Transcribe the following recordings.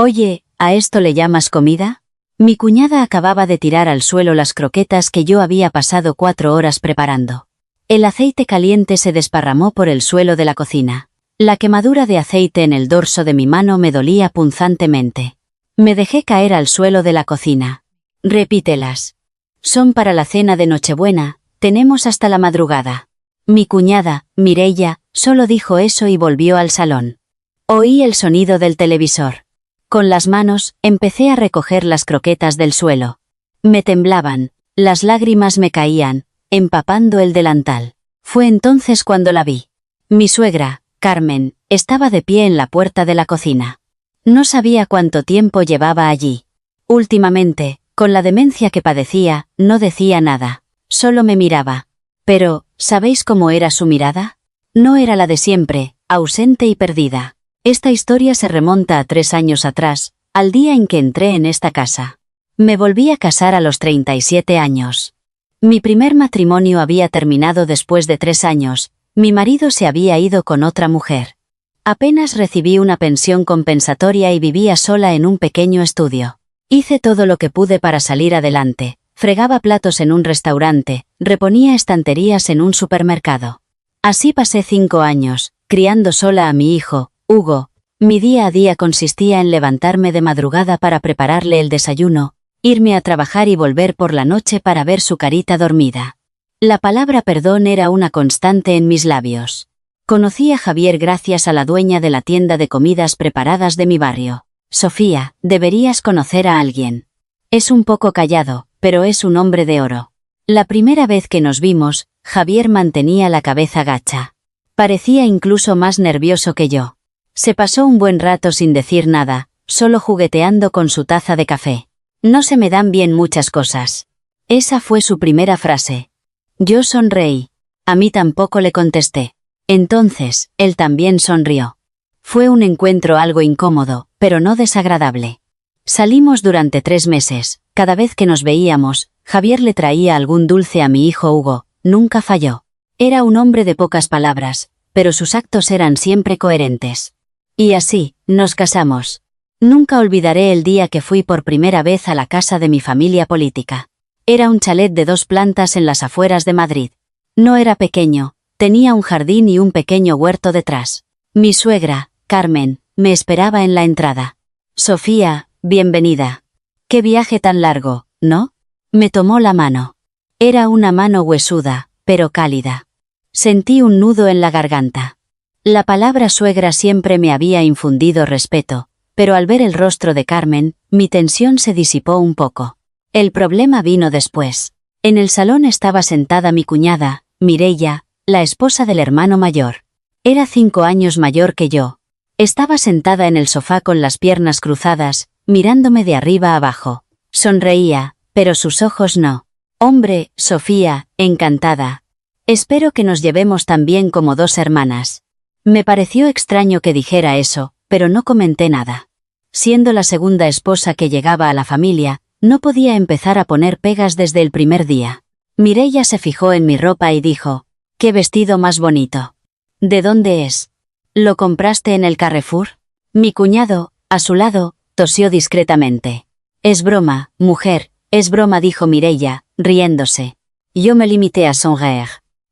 Oye, ¿a esto le llamas comida? Mi cuñada acababa de tirar al suelo las croquetas que yo había pasado 4 horas preparando. El aceite caliente se desparramó por el suelo de la cocina. La quemadura de aceite en el dorso de mi mano me dolía punzantemente. Me dejé caer al suelo de la cocina. Repítelas. Son para la cena de Nochebuena, tenemos hasta la madrugada. Mi cuñada, Mireia, solo dijo eso y volvió al salón. Oí el sonido del televisor. Con las manos, empecé a recoger las croquetas del suelo. Me temblaban, las lágrimas me caían, empapando el delantal. Fue entonces cuando la vi. Mi suegra, Carmen, estaba de pie en la puerta de la cocina. No sabía cuánto tiempo llevaba allí. Últimamente, con la demencia que padecía, no decía nada, solo me miraba. Pero, ¿sabéis cómo era su mirada? No era la de siempre, ausente y perdida. Esta historia se remonta a 3 años atrás, al día en que entré en esta casa. Me volví a casar a los 37 años. Mi primer matrimonio había terminado después de 3 años, mi marido se había ido con otra mujer. Apenas recibí una pensión compensatoria y vivía sola en un pequeño estudio. Hice todo lo que pude para salir adelante, fregaba platos en un restaurante, reponía estanterías en un supermercado. Así pasé 5 años, criando sola a mi hijo, Hugo. Mi día a día consistía en levantarme de madrugada para prepararle el desayuno, irme a trabajar y volver por la noche para ver su carita dormida. La palabra perdón era una constante en mis labios. Conocí a Javier gracias a la dueña de la tienda de comidas preparadas de mi barrio. Sofía, deberías conocer a alguien. Es un poco callado, pero es un hombre de oro. La primera vez que nos vimos, Javier mantenía la cabeza gacha. Parecía incluso más nervioso que yo. Se pasó un buen rato sin decir nada, solo jugueteando con su taza de café. No se me dan bien muchas cosas. Esa fue su primera frase. Yo sonreí. A mí tampoco le contesté. Entonces, él también sonrió. Fue un encuentro algo incómodo, pero no desagradable. Salimos durante 3 meses. Cada vez que nos veíamos, Javier le traía algún dulce a mi hijo Hugo. Nunca falló. Era un hombre de pocas palabras, pero sus actos eran siempre coherentes. Y así, nos casamos. Nunca olvidaré el día que fui por primera vez a la casa de mi familia política. Era un chalet de 2 plantas en las afueras de Madrid. No era pequeño, tenía un jardín y un pequeño huerto detrás. Mi suegra, Carmen, me esperaba en la entrada. Sofía, bienvenida. Qué viaje tan largo, ¿no? Me tomó la mano. Era una mano huesuda, pero cálida. Sentí un nudo en la garganta. La palabra suegra siempre me había infundido respeto, pero al ver el rostro de Carmen, mi tensión se disipó un poco. El problema vino después. En el salón estaba sentada mi cuñada, Mireia, la esposa del hermano mayor. Era 5 años mayor que yo. Estaba sentada en el sofá con las piernas cruzadas, mirándome de arriba abajo. Sonreía, pero sus ojos no. Hombre, Sofía, encantada. Espero que nos llevemos tan bien como 2 hermanas. Me pareció extraño que dijera eso, pero no comenté nada. Siendo la segunda esposa que llegaba a la familia, no podía empezar a poner pegas desde el primer día. Mireia se fijó en mi ropa y dijo, «¡Qué vestido más bonito! ¿De dónde es? ¿Lo compraste en el Carrefour?» Mi cuñado, a su lado, tosió discretamente. «Es broma, mujer, es broma», dijo Mireia, riéndose. Yo me limité a sonreír.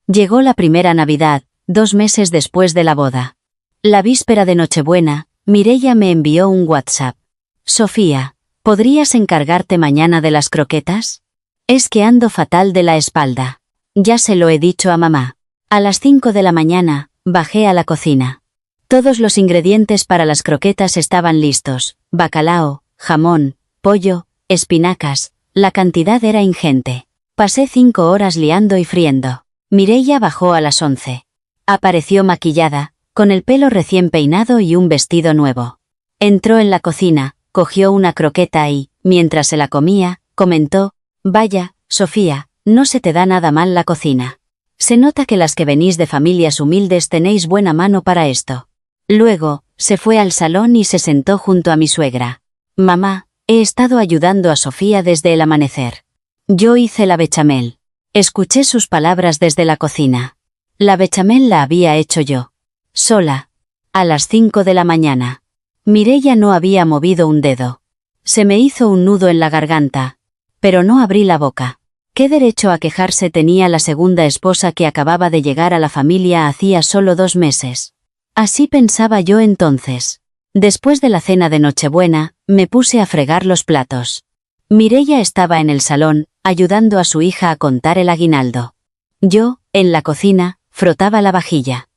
Llegó la primera Navidad, 2 meses después de la boda. La víspera de Nochebuena, Mireia me envió un WhatsApp. «Sofía, ¿podrías encargarte mañana de las croquetas? Es que ando fatal de la espalda. Ya se lo he dicho a mamá». A las 5 de la mañana, bajé a la cocina. Todos los ingredientes para las croquetas estaban listos: bacalao, jamón, pollo, espinacas. La cantidad era ingente. Pasé 5 horas liando y friendo. Mireia bajó a las 11. Apareció maquillada, con el pelo recién peinado y un vestido nuevo. Entró en la cocina, cogió una croqueta y, mientras se la comía, comentó: «Vaya, Sofía, no se te da nada mal la cocina. Se nota que las que venís de familias humildes tenéis buena mano para esto». Luego, se fue al salón y se sentó junto a mi suegra. «Mamá, he estado ayudando a Sofía desde el amanecer. Yo hice la bechamel». Escuché sus palabras desde la cocina. La bechamel la había hecho yo. Sola. A las 5 de la mañana. Mireia no había movido un dedo. Se me hizo un nudo en la garganta. Pero no abrí la boca. ¿Qué derecho a quejarse tenía la segunda esposa que acababa de llegar a la familia hacía solo 2 meses? Así pensaba yo entonces. Después de la cena de Nochebuena, me puse a fregar los platos. Mireia estaba en el salón, ayudando a su hija a contar el aguinaldo. Yo, en la cocina, frotaba la vajilla.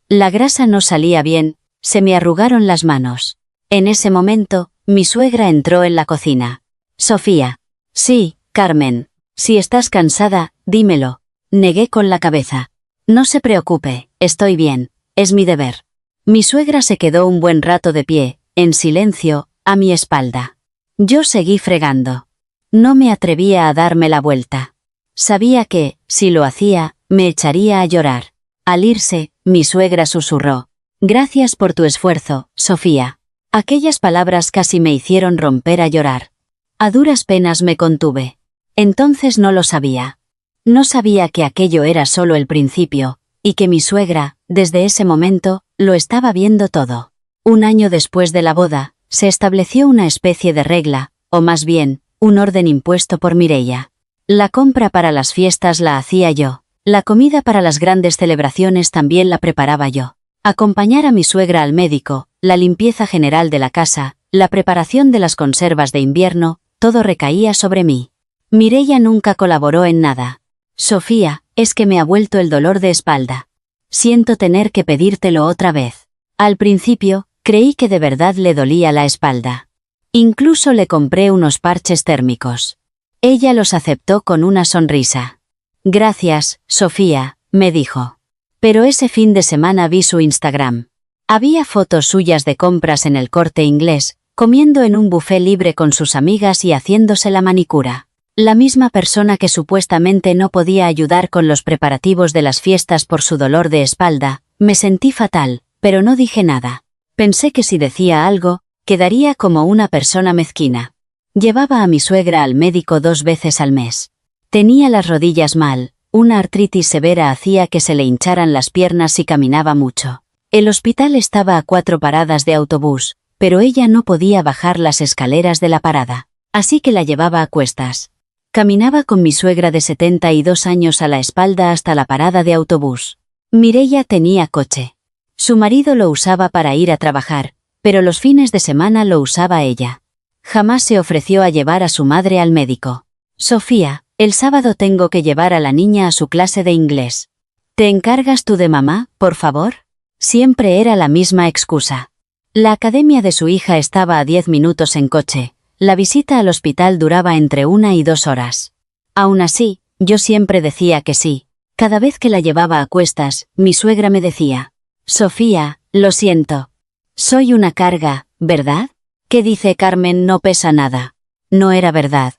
La grasa no salía bien, se me arrugaron las manos. En ese momento, mi suegra entró en la cocina. «Sofía». «Sí, Carmen. Si estás cansada, dímelo». Negué con la cabeza. «No se preocupe, estoy bien, es mi deber». Mi suegra se quedó un buen rato de pie, en silencio, a mi espalda. Yo seguí fregando. No me atrevía a darme la vuelta. Sabía que, si lo hacía, me echaría a llorar. Al irse, mi suegra susurró: «Gracias por tu esfuerzo, Sofía». Aquellas palabras casi me hicieron romper a llorar. A duras penas me contuve. Entonces no lo sabía. No sabía que aquello era solo el principio, y que mi suegra, desde ese momento, lo estaba viendo todo. 1 año después de la boda, se estableció una especie de regla, o más bien, un orden impuesto por Mireia. La compra para las fiestas la hacía yo. La comida para las grandes celebraciones también la preparaba yo. Acompañar a mi suegra al médico, la limpieza general de la casa, la preparación de las conservas de invierno, todo recaía sobre mí. Mireia nunca colaboró en nada. «Sofía, es que me ha vuelto el dolor de espalda. Siento tener que pedírtelo otra vez». Al principio, creí que de verdad le dolía la espalda. Incluso le compré unos parches térmicos. Ella los aceptó con una sonrisa. «Gracias, Sofía», me dijo. Pero ese fin de semana vi su Instagram. Había fotos suyas de compras en el Corte Inglés, comiendo en un buffet libre con sus amigas y haciéndose la manicura. La misma persona que supuestamente no podía ayudar con los preparativos de las fiestas por su dolor de espalda. Me sentí fatal, pero no dije nada. Pensé que si decía algo, quedaría como una persona mezquina. Llevaba a mi suegra al médico 2 veces al mes. Tenía las rodillas mal, una artritis severa hacía que se le hincharan las piernas si caminaba mucho. El hospital estaba a 4 paradas de autobús, pero ella no podía bajar las escaleras de la parada, así que la llevaba a cuestas. Caminaba con mi suegra de 72 años a la espalda hasta la parada de autobús. Mireia tenía coche. Su marido lo usaba para ir a trabajar, pero los fines de semana lo usaba ella. Jamás se ofreció a llevar a su madre al médico. «Sofía, el sábado tengo que llevar a la niña a su clase de inglés. ¿Te encargas tú de mamá, por favor?». Siempre era la misma excusa. La academia de su hija estaba a 10 minutos en coche. La visita al hospital duraba entre 1 y 2 horas. Aún así, yo siempre decía que sí. Cada vez que la llevaba a cuestas, mi suegra me decía: «Sofía, lo siento. Soy una carga, ¿verdad? ¿Qué dice Carmen? No pesa nada». No era verdad.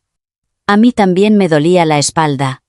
A mí también me dolía la espalda.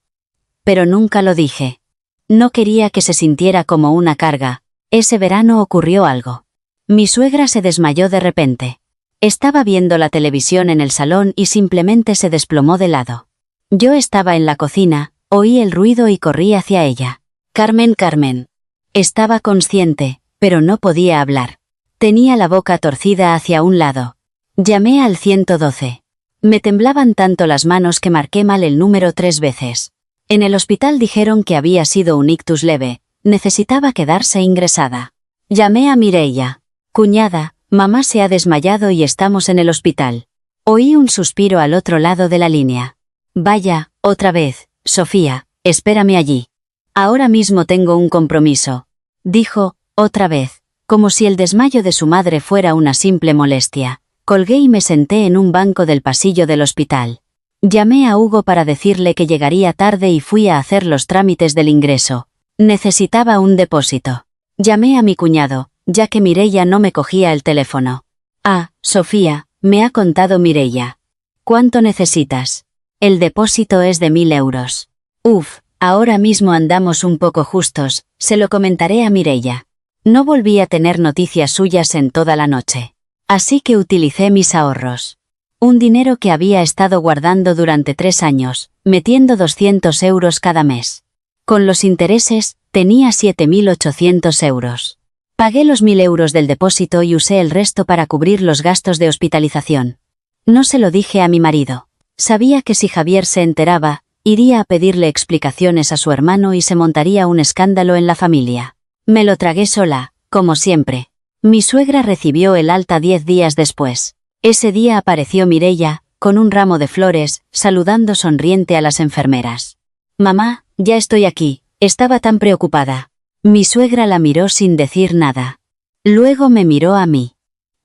Pero nunca lo dije. No quería que se sintiera como una carga. Ese verano ocurrió algo. Mi suegra se desmayó de repente. Estaba viendo la televisión en el salón y simplemente se desplomó de lado. Yo estaba en la cocina, oí el ruido y corrí hacia ella. «Carmen, Carmen». Estaba consciente, pero no podía hablar. Tenía la boca torcida hacia un lado. Llamé al 112. Me temblaban tanto las manos que marqué mal el número 3 veces. En el hospital dijeron que había sido un ictus leve, necesitaba quedarse ingresada. Llamé a Mireia. «Cuñada, mamá se ha desmayado y estamos en el hospital». Oí un suspiro al otro lado de la línea. «Vaya, otra vez, Sofía, espérame allí. Ahora mismo tengo un compromiso», dijo, otra vez, como si el desmayo de su madre fuera una simple molestia. Colgué y me senté en un banco del pasillo del hospital. Llamé a Hugo para decirle que llegaría tarde y fui a hacer los trámites del ingreso. Necesitaba un depósito. Llamé a mi cuñado, ya que Mireia no me cogía el teléfono. «Ah, Sofía», me ha contado Mireia. «¿Cuánto necesitas?». «El depósito es de 1000 euros». «Uf, ahora mismo andamos un poco justos», se lo comentaré a Mireia. No volví a tener noticias suyas en toda la noche. Así que utilicé mis ahorros. Un dinero que había estado guardando durante 3 años, metiendo 200 euros cada mes. Con los intereses, tenía 7.800 euros. Pagué los 1000 euros del depósito y usé el resto para cubrir los gastos de hospitalización. No se lo dije a mi marido. Sabía que si Javier se enteraba, iría a pedirle explicaciones a su hermano y se montaría un escándalo en la familia. Me lo tragué sola, como siempre. Mi suegra recibió el alta 10 días después. Ese día apareció Mireia, con un ramo de flores, saludando sonriente a las enfermeras. «Mamá, ya estoy aquí», estaba tan preocupada. Mi suegra la miró sin decir nada. Luego me miró a mí.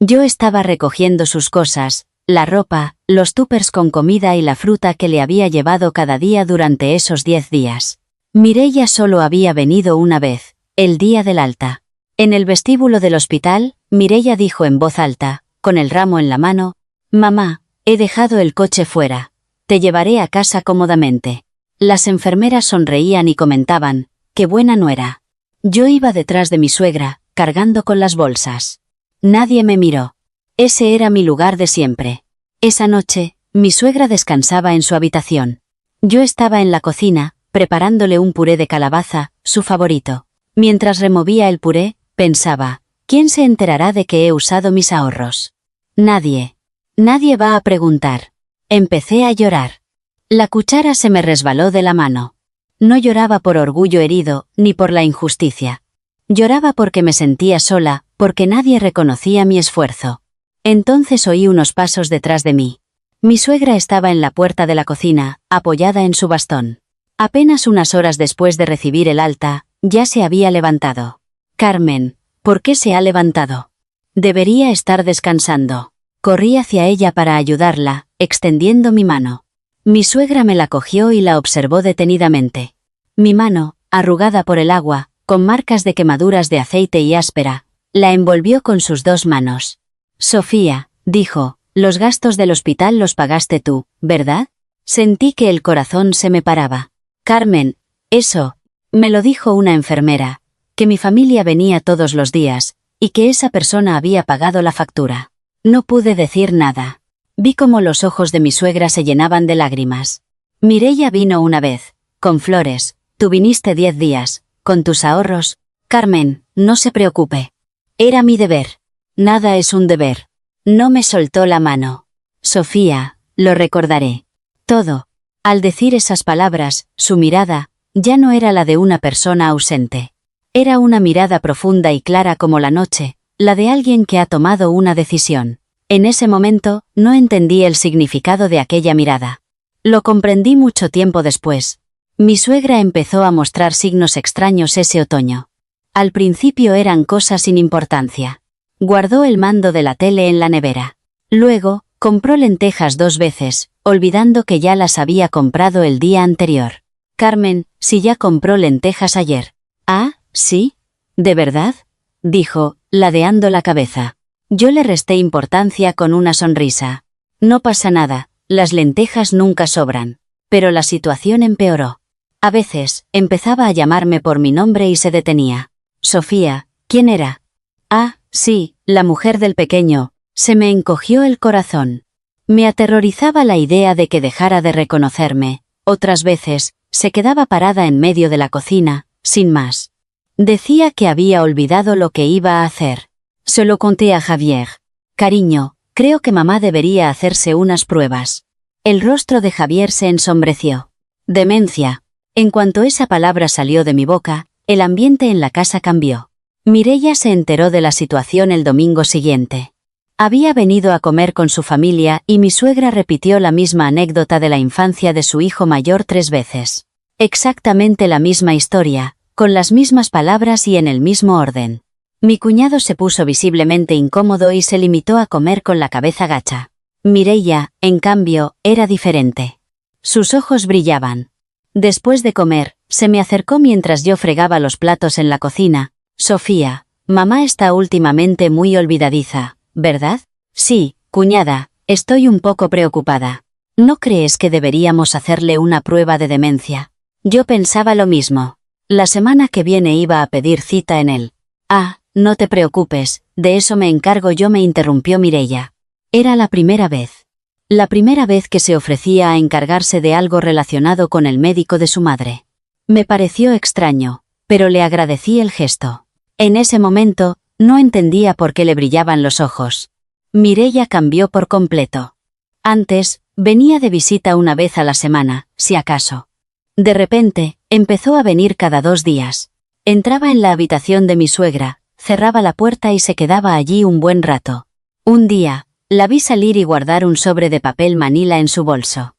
Yo estaba recogiendo sus cosas, la ropa, los túpers con comida y la fruta que le había llevado cada día durante esos 10 días. Mireia solo había venido una vez, el día del alta. En el vestíbulo del hospital, Mireia dijo en voz alta, con el ramo en la mano: «Mamá, he dejado el coche fuera. Te llevaré a casa cómodamente». Las enfermeras sonreían y comentaban: «Qué buena nuera». Yo iba detrás de mi suegra, cargando con las bolsas. Nadie me miró. Ese era mi lugar de siempre. Esa noche, mi suegra descansaba en su habitación. Yo estaba en la cocina, preparándole un puré de calabaza, su favorito. Mientras removía el puré, pensaba: ¿quién se enterará de que he usado mis ahorros? Nadie. Nadie va a preguntar. Empecé a llorar. La cuchara se me resbaló de la mano. No lloraba por orgullo herido, ni por la injusticia. Lloraba porque me sentía sola, porque nadie reconocía mi esfuerzo. Entonces oí unos pasos detrás de mí. Mi suegra estaba en la puerta de la cocina, apoyada en su bastón. Apenas unas horas después de recibir el alta, ya se había levantado. «Carmen, ¿por qué se ha levantado? Debería estar descansando». Corrí hacia ella para ayudarla, extendiendo mi mano. Mi suegra me la cogió y la observó detenidamente. Mi mano, arrugada por el agua, con marcas de quemaduras de aceite y áspera, la envolvió con sus 2 manos. «Sofía», dijo, «los gastos del hospital los pagaste tú, ¿verdad?» Sentí que el corazón se me paraba. «Carmen, eso», me lo dijo una enfermera, que mi familia venía todos los días, y que esa persona había pagado la factura. No pude decir nada. Vi cómo los ojos de mi suegra se llenaban de lágrimas. «Mireia vino una vez, con flores, tú viniste 10 días, con tus ahorros. Carmen, no se preocupe. Era mi deber». «Nada es un deber». No me soltó la mano. «Sofía, lo recordaré. Todo». Al decir esas palabras, su mirada ya no era la de una persona ausente. Era una mirada profunda y clara como la noche, la de alguien que ha tomado una decisión. En ese momento, no entendí el significado de aquella mirada. Lo comprendí mucho tiempo después. Mi suegra empezó a mostrar signos extraños ese otoño. Al principio eran cosas sin importancia. Guardó el mando de la tele en la nevera. Luego, compró lentejas 2 veces, olvidando que ya las había comprado el día anterior. «Carmen, si ya compró lentejas ayer». «Ah, ¿sí? ¿De verdad?», dijo, ladeando la cabeza. Yo le resté importancia con una sonrisa. «No pasa nada, las lentejas nunca sobran». Pero la situación empeoró. A veces, empezaba a llamarme por mi nombre y se detenía. «Sofía, ¿quién era?». «Ah, sí, la mujer del pequeño». Se me encogió el corazón. Me aterrorizaba la idea de que dejara de reconocerme. Otras veces, se quedaba parada en medio de la cocina, sin más. Decía que había olvidado lo que iba a hacer. Se lo conté a Javier. «Cariño, creo que mamá debería hacerse unas pruebas». El rostro de Javier se ensombreció. «Demencia». En cuanto esa palabra salió de mi boca, el ambiente en la casa cambió. Mireia se enteró de la situación el domingo siguiente. Había venido a comer con su familia y mi suegra repitió la misma anécdota de la infancia de su hijo mayor 3 veces. Exactamente la misma historia, con las mismas palabras y en el mismo orden. Mi cuñado se puso visiblemente incómodo y se limitó a comer con la cabeza gacha. Mireia, en cambio, era diferente. Sus ojos brillaban. Después de comer, se me acercó mientras yo fregaba los platos en la cocina. «Sofía, mamá está últimamente muy olvidadiza, ¿verdad?». «Sí, cuñada, estoy un poco preocupada». «¿No crees que deberíamos hacerle una prueba de demencia?». Yo pensaba lo mismo. La semana que viene iba a pedir cita en él. «Ah, no te preocupes, de eso me encargo yo», me interrumpió Mireia. Era la primera vez. La primera vez que se ofrecía a encargarse de algo relacionado con el médico de su madre. Me pareció extraño, pero le agradecí el gesto. En ese momento, No entendía por qué le brillaban los ojos. Mireia cambió por completo. Antes, venía de visita una vez a la semana, si acaso. De repente, empezó a venir cada 2 días. Entraba en la habitación de mi suegra, cerraba la puerta y se quedaba allí un buen rato. Un día, la vi salir y guardar un sobre de papel manila en su bolso.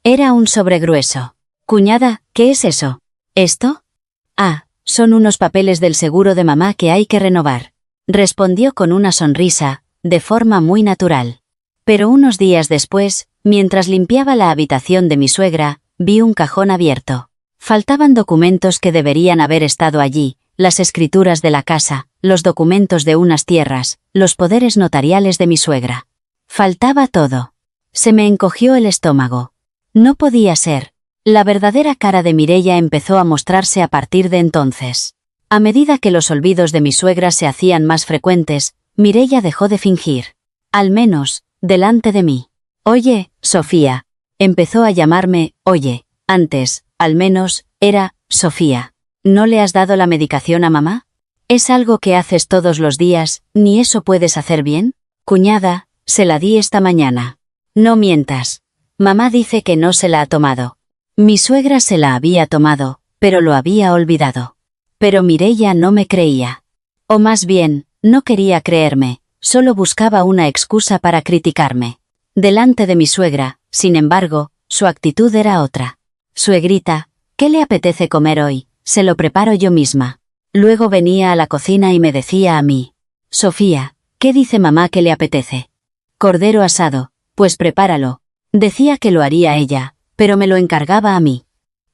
Era un sobre grueso. «Cuñada, ¿qué es eso? ¿Esto?» «Ah, son unos papeles del seguro de mamá que hay que renovar», respondió con una sonrisa, de forma muy natural. Pero unos días después, mientras limpiaba la habitación de mi suegra, vi un cajón abierto. Faltaban documentos que deberían haber estado allí, las escrituras de la casa, los documentos de unas tierras, los poderes notariales de mi suegra. Faltaba todo. Se me encogió el estómago. No podía ser. La verdadera cara de Mireia empezó a mostrarse a partir de entonces. A medida que los olvidos de mi suegra se hacían más frecuentes, Mireia dejó de fingir. Al menos, delante de mí. «Oye, Sofía». Empezó a llamarme «oye». Antes, al menos, era «Sofía». ¿No le has dado la medicación a mamá? ¿Es algo que haces todos los días, ni eso puedes hacer bien? Cuñada, se la di esta mañana. No mientas. Mamá dice que no se la ha tomado. Mi suegra se la había tomado, pero lo había olvidado. Pero Mireia no me creía. O más bien, no quería creerme, solo buscaba una excusa para criticarme. Delante de mi suegra, sin embargo, su actitud era otra. «Suegrita, ¿qué le apetece comer hoy? Se lo preparo yo misma». Luego venía a la cocina y me decía a mí: «Sofía, ¿qué dice mamá que le apetece? Cordero asado, pues prepáralo». Decía que lo haría ella, pero me lo encargaba a mí.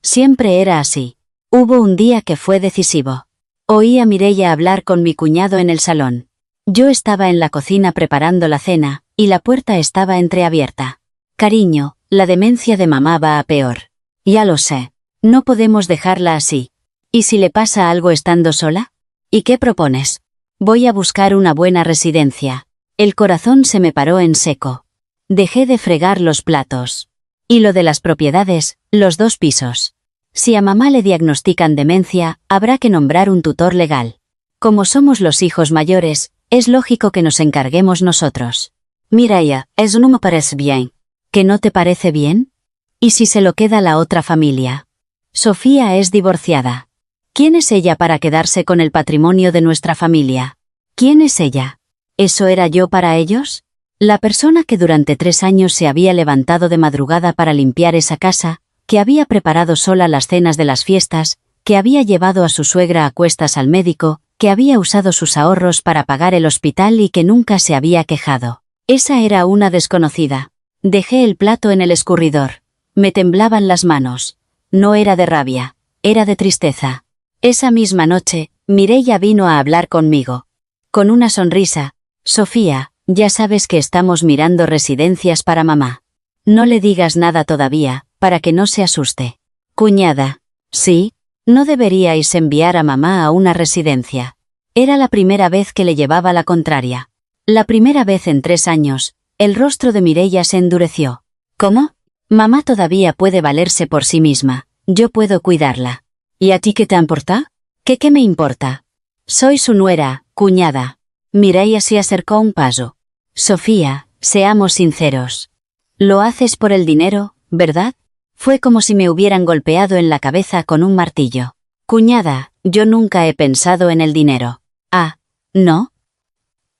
Siempre era así. Hubo un día que fue decisivo. Oí a Mireia hablar con mi cuñado en el salón. Yo estaba en la cocina preparando la cena, y la puerta estaba entreabierta. «Cariño, la demencia de mamá va a peor. Ya lo sé. No podemos dejarla así. ¿Y si le pasa algo estando sola? ¿Y qué propones?» «Voy a buscar una buena residencia». El corazón se me paró en seco. Dejé de fregar los platos. Y lo de las propiedades, los 2 pisos. Si a mamá le diagnostican demencia, habrá que nombrar un tutor legal. Como somos los hijos mayores, es lógico que nos encarguemos nosotros. «Mireia, eso no me parece bien». ¿Que no te parece bien? ¿Y si se lo queda la otra familia? Sofía es divorciada. ¿Quién es ella para quedarse con el patrimonio de nuestra familia? ¿Quién es ella? ¿Eso era yo para ellos? La persona que durante 3 años se había levantado de madrugada para limpiar esa casa, que había preparado sola las cenas de las fiestas, que había llevado a su suegra a cuestas al médico, que había usado sus ahorros para pagar el hospital y que nunca se había quejado. Esa era una desconocida. Dejé el plato en el escurridor. Me temblaban las manos. No era de rabia, era de tristeza. Esa misma noche, Mireia vino a hablar conmigo. Con una sonrisa: «Sofía, ya sabes que estamos mirando residencias para mamá. No le digas nada todavía, para que no se asuste». «Cuñada». «Sí, no deberíais enviar a mamá a una residencia». Era la primera vez que le llevaba la contraria. La primera vez en 3 años. El rostro de Mireia se endureció. «¿Cómo? Mamá todavía puede valerse por sí misma. Yo puedo cuidarla». «¿Y a ti qué te importa?» ¿Qué me importa? Soy su nuera, cuñada». Mireia se acercó un paso. «Sofía, seamos sinceros. Lo haces por el dinero, ¿verdad?» Fue como si me hubieran golpeado en la cabeza con un martillo. «Cuñada, yo nunca he pensado en el dinero». «Ah, ¿no?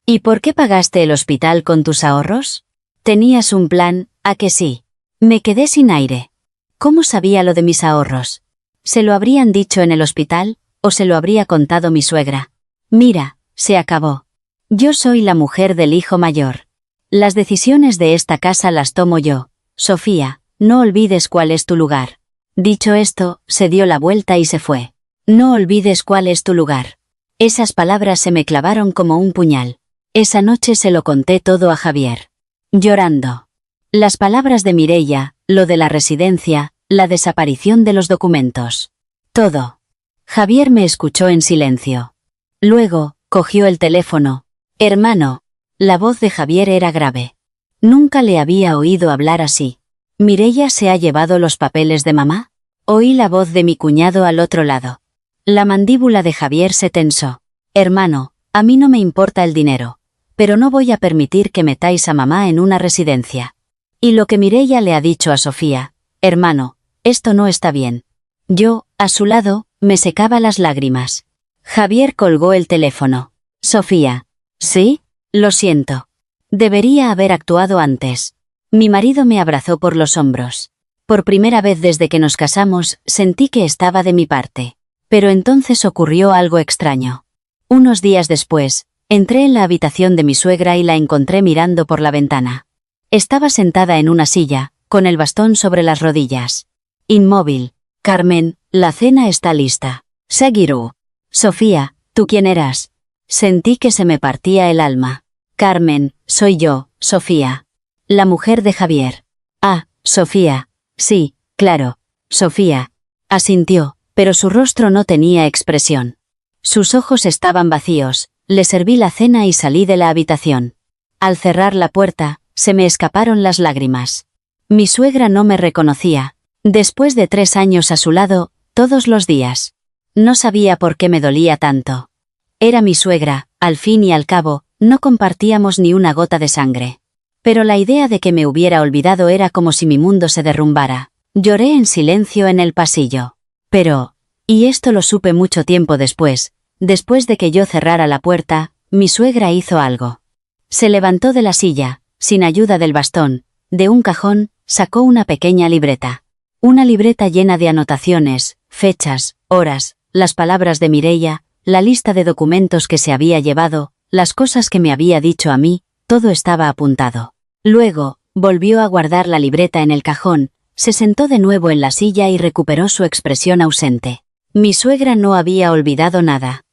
¿Y por qué pagaste el hospital con tus ahorros? Tenías un plan, ¿a que sí?» Me quedé sin aire. ¿Cómo sabía lo de mis ahorros? ¿Se lo habrían dicho en el hospital, o se lo habría contado mi suegra? Mira, se acabó. Yo soy la mujer del hijo mayor. Las decisiones de esta casa las tomo yo. Sofía, no olvides cuál es tu lugar. Dicho esto, se dio la vuelta y se fue. No olvides cuál es tu lugar. Esas palabras se me clavaron como un puñal. Esa noche se lo conté todo a Javier. Llorando. Las palabras de Mireia, lo de la residencia, la desaparición de los documentos. Todo. Javier me escuchó en silencio. Luego, cogió el teléfono. «Hermano». La voz de Javier era grave. Nunca le había oído hablar así. «¿Mireia se ha llevado los papeles de mamá?» Oí la voz de mi cuñado al otro lado. La mandíbula de Javier se tensó. «Hermano, A mí no me importa el dinero, pero no voy a permitir que metáis a mamá en una residencia. Y lo que Mireia le ha dicho a Sofía: hermano, esto no está bien. Yo, a su lado, me secaba las lágrimas. Javier colgó el teléfono. Sofía. ¿Sí? Lo siento. Debería haber actuado antes. Mi marido me abrazó por los hombros. Por primera vez desde que nos casamos, sentí que estaba de mi parte. Pero entonces ocurrió algo extraño. Unos días después, entré en la habitación de mi suegra y la encontré mirando por la ventana. Estaba sentada en una silla, con el bastón sobre las rodillas. Inmóvil. Carmen, la cena está lista. Seguirú. Sofía, ¿tú quién eras? Sentí que se me partía el alma. Carmen, soy yo, Sofía. La mujer de Javier. Ah, Sofía. Sí, claro. Sofía. Asintió, pero su rostro no tenía expresión. Sus ojos estaban vacíos. Le serví la cena y salí de la habitación. Al cerrar la puerta, se me escaparon las lágrimas. Mi suegra no me reconocía. Después de 3 años a su lado, todos los días. No sabía por qué me dolía tanto. Era mi suegra, al fin y al cabo, no compartíamos ni una gota de sangre. Pero la idea de que me hubiera olvidado era como si mi mundo se derrumbara. Lloré en silencio en el pasillo. Pero, y esto lo supe mucho tiempo después de que yo cerrara la puerta, mi suegra hizo algo. Se levantó de la silla, sin ayuda del bastón, de un cajón, sacó una pequeña libreta. Una libreta llena de anotaciones, fechas, horas, las palabras de Mireia, la lista de documentos que se había llevado, las cosas que me había dicho a mí, todo estaba apuntado. Luego, volvió a guardar la libreta en el cajón, se sentó de nuevo en la silla y recuperó su expresión ausente. Mi suegra no había olvidado nada.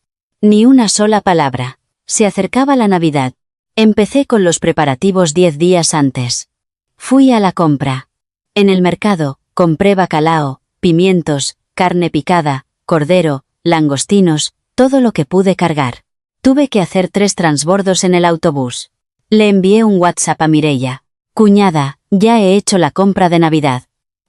Ni una sola palabra. Se acercaba la Navidad. Empecé con los preparativos 10 días antes. Fui a la compra. En el mercado, compré bacalao, pimientos, carne picada, cordero, langostinos, todo lo que pude cargar. Tuve que hacer 3 transbordos en el autobús. Le envié un WhatsApp a Mireia. Cuñada, ya he hecho la compra de Navidad.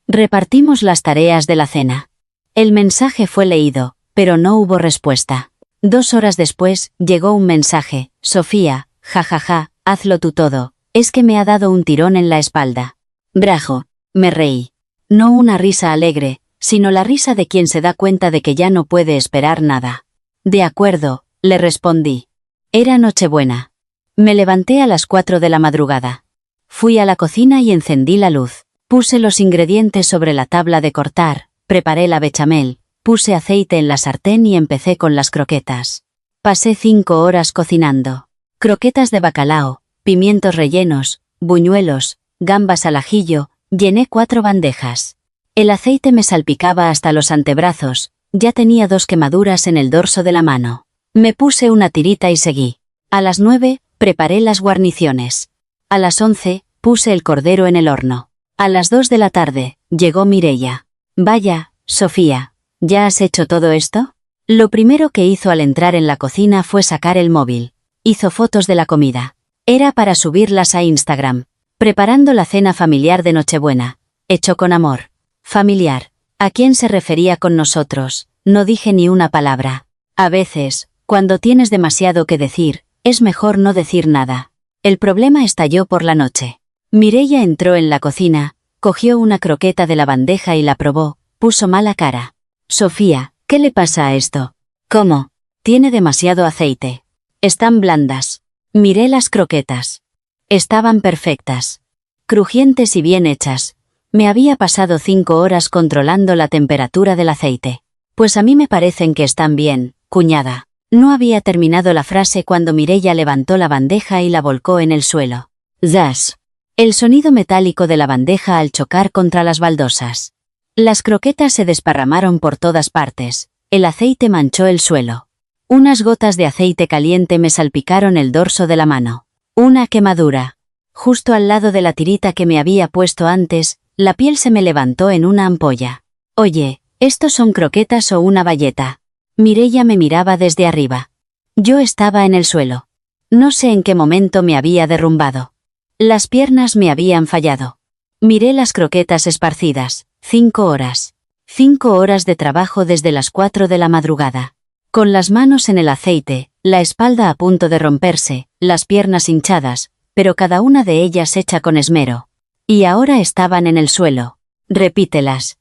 Repartimos las tareas de la cena. El mensaje fue leído, pero no hubo respuesta. 2 horas después, llegó un mensaje: Sofía, jajaja, hazlo tú todo, es que me ha dado un tirón en la espalda. Brajo. Me reí. No una risa alegre, sino la risa de quien se da cuenta de que ya no puede esperar nada. De acuerdo, le respondí. Era Nochebuena. Me levanté a las 4 de la madrugada. Fui a la cocina y encendí la luz. Puse los ingredientes sobre la tabla de cortar, preparé la bechamel, puse aceite en la sartén y empecé con las croquetas. Pasé 5 horas cocinando. Croquetas de bacalao, pimientos rellenos, buñuelos, gambas al ajillo, llené 4 bandejas. El aceite me salpicaba hasta los antebrazos, ya tenía 2 quemaduras en el dorso de la mano. Me puse una tirita y seguí. A las 9, preparé las guarniciones. A las 11, puse el cordero en el horno. A las 2 de la tarde, llegó Mireia. Vaya, Sofía, ¿ya has hecho todo esto? Lo primero que hizo al entrar en la cocina fue sacar el móvil. Hizo fotos de la comida. Era para subirlas a Instagram. Preparando la cena familiar de Nochebuena. Hecho con amor. Familiar. ¿A quién se refería con nosotros? No dije ni una palabra. A veces, cuando tienes demasiado que decir, es mejor no decir nada. El problema estalló por la noche. Mireia entró en la cocina, cogió una croqueta de la bandeja y la probó, puso mala cara. Sofía, ¿qué le pasa a esto? ¿Cómo? Tiene demasiado aceite. Están blandas. Miré las croquetas. Estaban perfectas. Crujientes y bien hechas. Me había pasado 5 horas controlando la temperatura del aceite. Pues a mí me parecen que están bien, cuñada. No había terminado la frase cuando Mireia levantó la bandeja y la volcó en el suelo. ¡Zash! El sonido metálico de la bandeja al chocar contra las baldosas. Las croquetas se desparramaron por todas partes. El aceite manchó el suelo. Unas gotas de aceite caliente me salpicaron el dorso de la mano. Una quemadura. Justo al lado de la tirita que me había puesto antes, la piel se me levantó en una ampolla. Oye, ¿estos son croquetas o una bayeta? Mireia me miraba desde arriba. Yo estaba en el suelo. No sé en qué momento me había derrumbado. Las piernas me habían fallado. Miré las croquetas esparcidas. 5 horas. 5 horas de trabajo desde las 4 de la madrugada. Con las manos en el aceite, la espalda a punto de romperse, las piernas hinchadas, pero cada una de ellas hecha con esmero. Y ahora estaban en el suelo. Repítelas.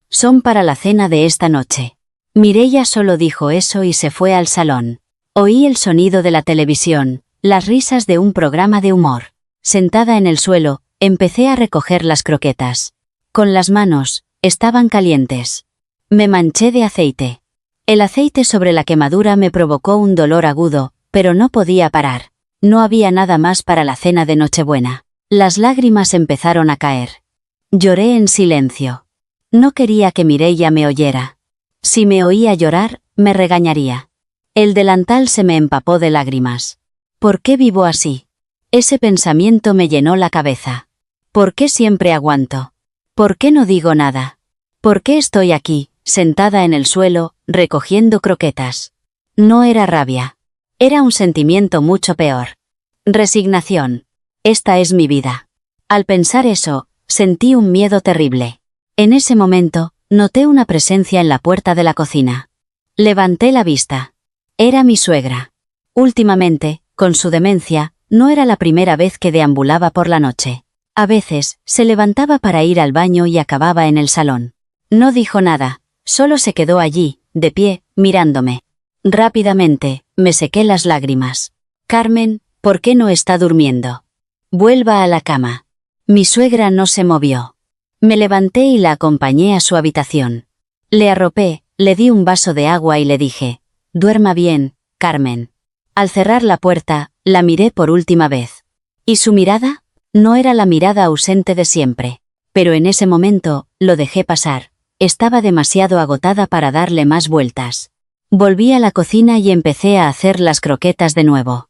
Son para la cena de esta noche. Mireia solo dijo eso y se fue al salón. Oí el sonido de la televisión, las risas de un programa de humor. Sentada en el suelo, empecé a recoger las croquetas. Con las manos, estaban calientes. Me manché de aceite. El aceite sobre la quemadura me provocó un dolor agudo, pero no podía parar. No había nada más para la cena de Nochebuena. Las lágrimas empezaron a caer. Lloré en silencio. No quería que Mireia me oyera. Si me oía llorar, me regañaría. El delantal se me empapó de lágrimas. ¿Por qué vivo así? Ese pensamiento me llenó la cabeza. ¿Por qué siempre aguanto? ¿Por qué no digo nada? ¿Por qué estoy aquí, sentada en el suelo, recogiendo croquetas? No era rabia. Era un sentimiento mucho peor. Resignación. Esta es mi vida. Al pensar eso, sentí un miedo terrible. En ese momento, noté una presencia en la puerta de la cocina. Levanté la vista. Era mi suegra. Últimamente, con su demencia, no era la primera vez que deambulaba por la noche. A veces, se levantaba para ir al baño y acababa en el salón. No dijo nada, solo se quedó allí, de pie, mirándome. Rápidamente, me sequé las lágrimas. Carmen, ¿por qué no está durmiendo? Vuelva a la cama. Mi suegra no se movió. Me levanté y la acompañé a su habitación. Le arropé, le di un vaso de agua y le dije, duerma bien, Carmen. Al cerrar la puerta, la miré por última vez. ¿Y su mirada? No era la mirada ausente de siempre. Pero en ese momento, lo dejé pasar. Estaba demasiado agotada para darle más vueltas. Volví a la cocina y empecé a hacer las croquetas de nuevo.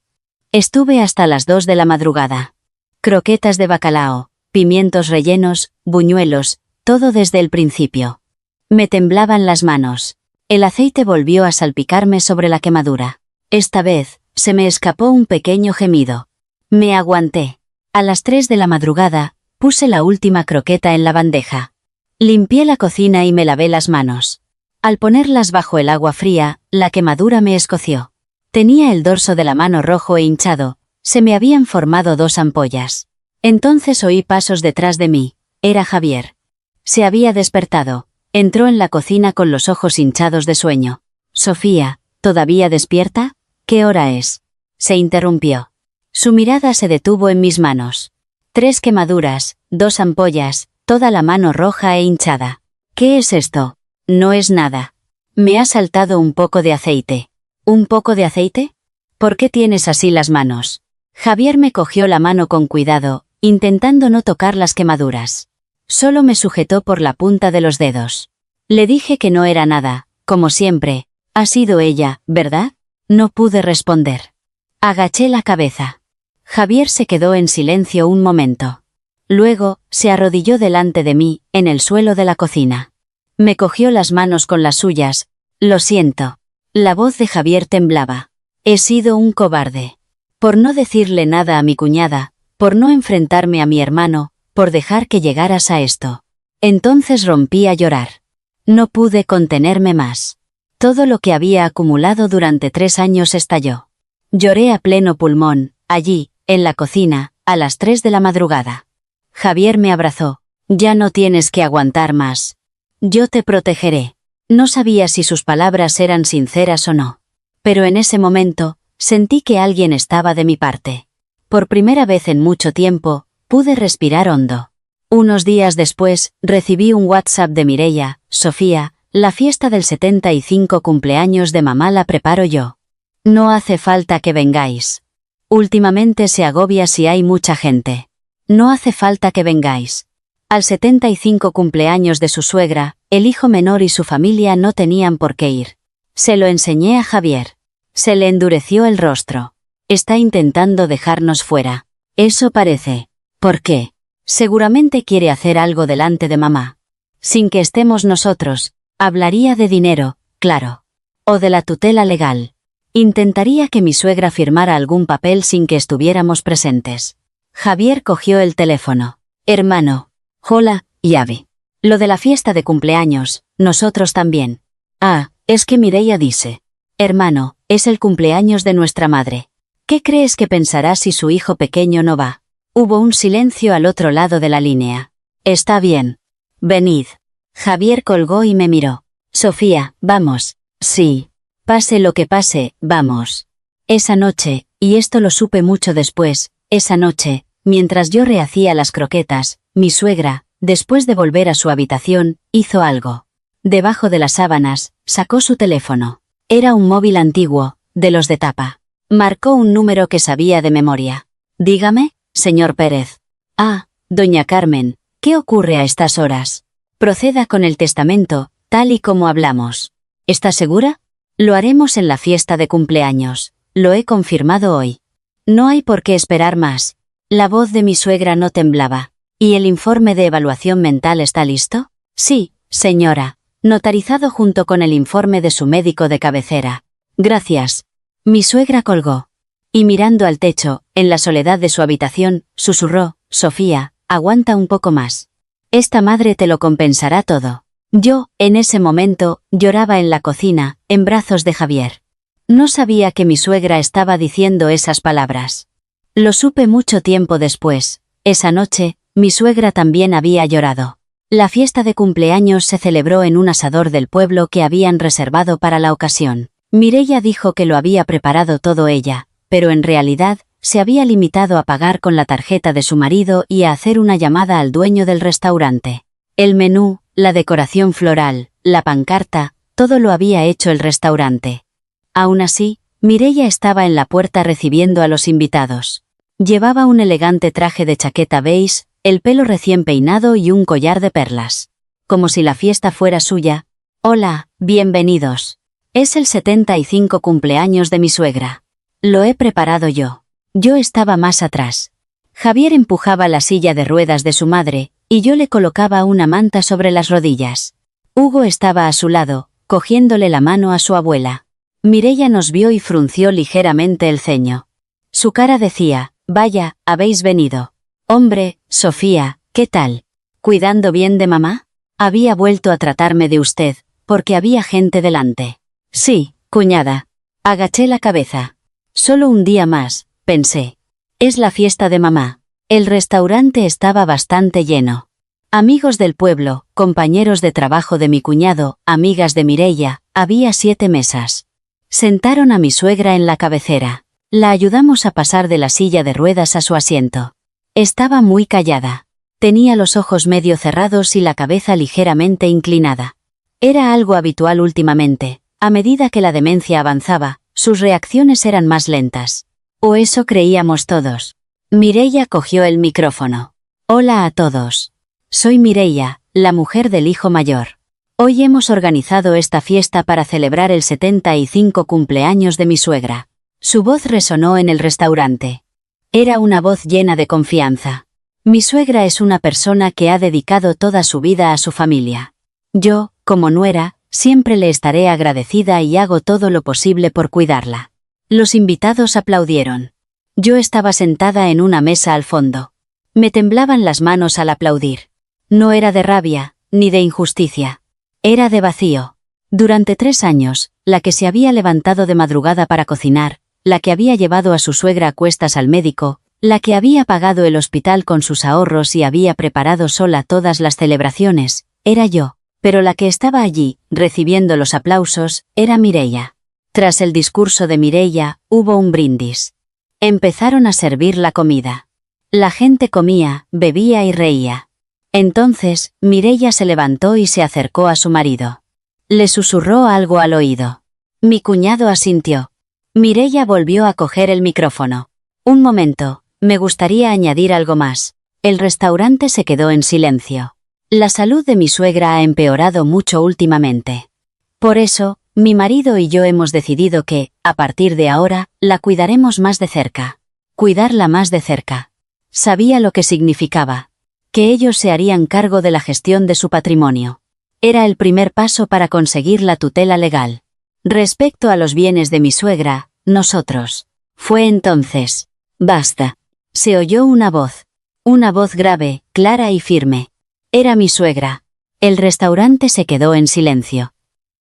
Estuve hasta las 2 de la madrugada. Croquetas de bacalao, pimientos rellenos, buñuelos, todo desde el principio. Me temblaban las manos. El aceite volvió a salpicarme sobre la quemadura. Esta vez, se me escapó un pequeño gemido. Me aguanté. A las 3 de la madrugada, puse la última croqueta en la bandeja. Limpié la cocina y me lavé las manos. Al ponerlas bajo el agua fría, la quemadura me escoció. Tenía el dorso de la mano rojo e hinchado, se me habían formado 2 ampollas. Entonces oí pasos detrás de mí, era Javier. Se había despertado, entró en la cocina con los ojos hinchados de sueño. Sofía, ¿todavía despierta? ¿Qué hora es? Se interrumpió. Su mirada se detuvo en mis manos. 3 quemaduras, 2 ampollas, toda la mano roja e hinchada. ¿Qué es esto? No es nada. Me ha saltado un poco de aceite. ¿Un poco de aceite? ¿Por qué tienes así las manos? Javier me cogió la mano con cuidado, intentando no tocar las quemaduras. Solo me sujetó por la punta de los dedos. Le dije que no era nada, como siempre. Ha sido ella, ¿verdad? No pude responder. Agaché la cabeza. Javier se quedó en silencio un momento. Luego, se arrodilló delante de mí, en el suelo de la cocina. Me cogió las manos con las suyas. Lo siento. La voz de Javier temblaba. He sido un cobarde. Por no decirle nada a mi cuñada, por no enfrentarme a mi hermano, por dejar que llegaras a esto. Entonces rompí a llorar. No pude contenerme más. Todo lo que había acumulado durante 3 años estalló. Lloré a pleno pulmón, allí, en la cocina, a las 3 de la madrugada. Javier me abrazó. Ya no tienes que aguantar más. Yo te protegeré. No sabía si sus palabras eran sinceras o no. Pero en ese momento, sentí que alguien estaba de mi parte. Por primera vez en mucho tiempo, pude respirar hondo. Unos días después, recibí un WhatsApp de Mireia, Sofía, la fiesta del 75 cumpleaños de mamá la preparo yo. No hace falta que vengáis. Últimamente se agobia si hay mucha gente. No hace falta que vengáis. Al 75 cumpleaños de su suegra, el hijo menor y su familia no tenían por qué ir. Se lo enseñé a Javier. Se le endureció el rostro. Está intentando dejarnos fuera. Eso parece. ¿Por qué? Seguramente quiere hacer algo delante de mamá. Sin que estemos nosotros, hablaría de dinero, claro. O de la tutela legal. Intentaría que mi suegra firmara algún papel sin que estuviéramos presentes. Javier cogió el teléfono. Hermano. Hola, Yavi. Lo de la fiesta de cumpleaños, nosotros también. Ah, es que Mireia dice. Hermano, es el cumpleaños de nuestra madre. ¿Qué crees que pensará si su hijo pequeño no va? Hubo un silencio al otro lado de la línea. Está bien. Venid. Javier colgó y me miró. Sofía, vamos. Sí. Pase lo que pase, vamos. Esa noche, y esto lo supe mucho después, esa noche, mientras yo rehacía las croquetas, mi suegra, después de volver a su habitación, hizo algo. Debajo de las sábanas, sacó su teléfono. Era un móvil antiguo, de los de tapa. Marcó un número que sabía de memoria. Dígame, señor Pérez. Ah, doña Carmen, ¿qué ocurre a estas horas? Proceda con el testamento, tal y como hablamos. ¿Está segura? Lo haremos en la fiesta de cumpleaños. Lo he confirmado hoy. No hay por qué esperar más. La voz de mi suegra no temblaba. ¿Y el informe de evaluación mental está listo? Sí, señora. Notarizado junto con el informe de su médico de cabecera. Gracias. Mi suegra colgó. Y mirando al techo, en la soledad de su habitación, susurró, Sofía, aguanta un poco más. Esta madre te lo compensará todo. Yo, en ese momento, lloraba en la cocina, en brazos de Javier. No sabía que mi suegra estaba diciendo esas palabras. Lo supe mucho tiempo después. Esa noche, mi suegra también había llorado. La fiesta de cumpleaños se celebró en un asador del pueblo que habían reservado para la ocasión. Mireia dijo que lo había preparado todo ella, pero en realidad, se había limitado a pagar con la tarjeta de su marido y a hacer una llamada al dueño del restaurante. El menú, la decoración floral, la pancarta, todo lo había hecho el restaurante. Aún así, Mireia estaba en la puerta recibiendo a los invitados. Llevaba un elegante traje de chaqueta beige, el pelo recién peinado y un collar de perlas. Como si la fiesta fuera suya. Hola, bienvenidos. Es el 75 cumpleaños de mi suegra. Lo he preparado yo. Yo estaba más atrás. Javier empujaba la silla de ruedas de su madre, y yo le colocaba una manta sobre las rodillas. Hugo estaba a su lado, cogiéndole la mano a su abuela. Mireia nos vio y frunció ligeramente el ceño. Su cara decía, vaya, habéis venido. Hombre, Sofía, ¿qué tal? ¿Cuidando bien de mamá? Había vuelto a tratarme de usted, porque había gente delante. Sí, cuñada. Agaché la cabeza. Solo un día más, pensé. Es la fiesta de mamá. El restaurante estaba bastante lleno. Amigos del pueblo, compañeros de trabajo de mi cuñado, amigas de Mireia, había 7 mesas. Sentaron a mi suegra en la cabecera. La ayudamos a pasar de la silla de ruedas a su asiento. Estaba muy callada. Tenía los ojos medio cerrados y la cabeza ligeramente inclinada. Era algo habitual últimamente. A medida que la demencia avanzaba, sus reacciones eran más lentas. O eso creíamos todos. Mireia cogió el micrófono. Hola a todos. Soy Mireia, la mujer del hijo mayor. Hoy hemos organizado esta fiesta para celebrar el 75 cumpleaños de mi suegra. Su voz resonó en el restaurante. Era una voz llena de confianza. Mi suegra es una persona que ha dedicado toda su vida a su familia. Yo, como nuera, siempre le estaré agradecida y hago todo lo posible por cuidarla. Los invitados aplaudieron. Yo estaba sentada en una mesa al fondo. Me temblaban las manos al aplaudir. No era de rabia, ni de injusticia. Era de vacío. Durante 3 años, la que se había levantado de madrugada para cocinar, la que había llevado a su suegra a cuestas al médico, la que había pagado el hospital con sus ahorros y había preparado sola todas las celebraciones, era yo. Pero la que estaba allí, recibiendo los aplausos, era Mireia. Tras el discurso de Mireia, hubo un brindis. Empezaron a servir la comida. La gente comía, bebía y reía. Entonces, Mireia se levantó y se acercó a su marido. Le susurró algo al oído. Mi cuñado asintió. Mireia volvió a coger el micrófono. Un momento, me gustaría añadir algo más. El restaurante se quedó en silencio. La salud de mi suegra ha empeorado mucho últimamente. Por eso, mi marido y yo hemos decidido que, a partir de ahora, la cuidaremos más de cerca. Cuidarla más de cerca. Sabía lo que significaba. Que ellos se harían cargo de la gestión de su patrimonio. Era el primer paso para conseguir la tutela legal. Respecto a los bienes de mi suegra, nosotros. Fue entonces. Basta. Se oyó una voz. Una voz grave, clara y firme. Era mi suegra. El restaurante se quedó en silencio.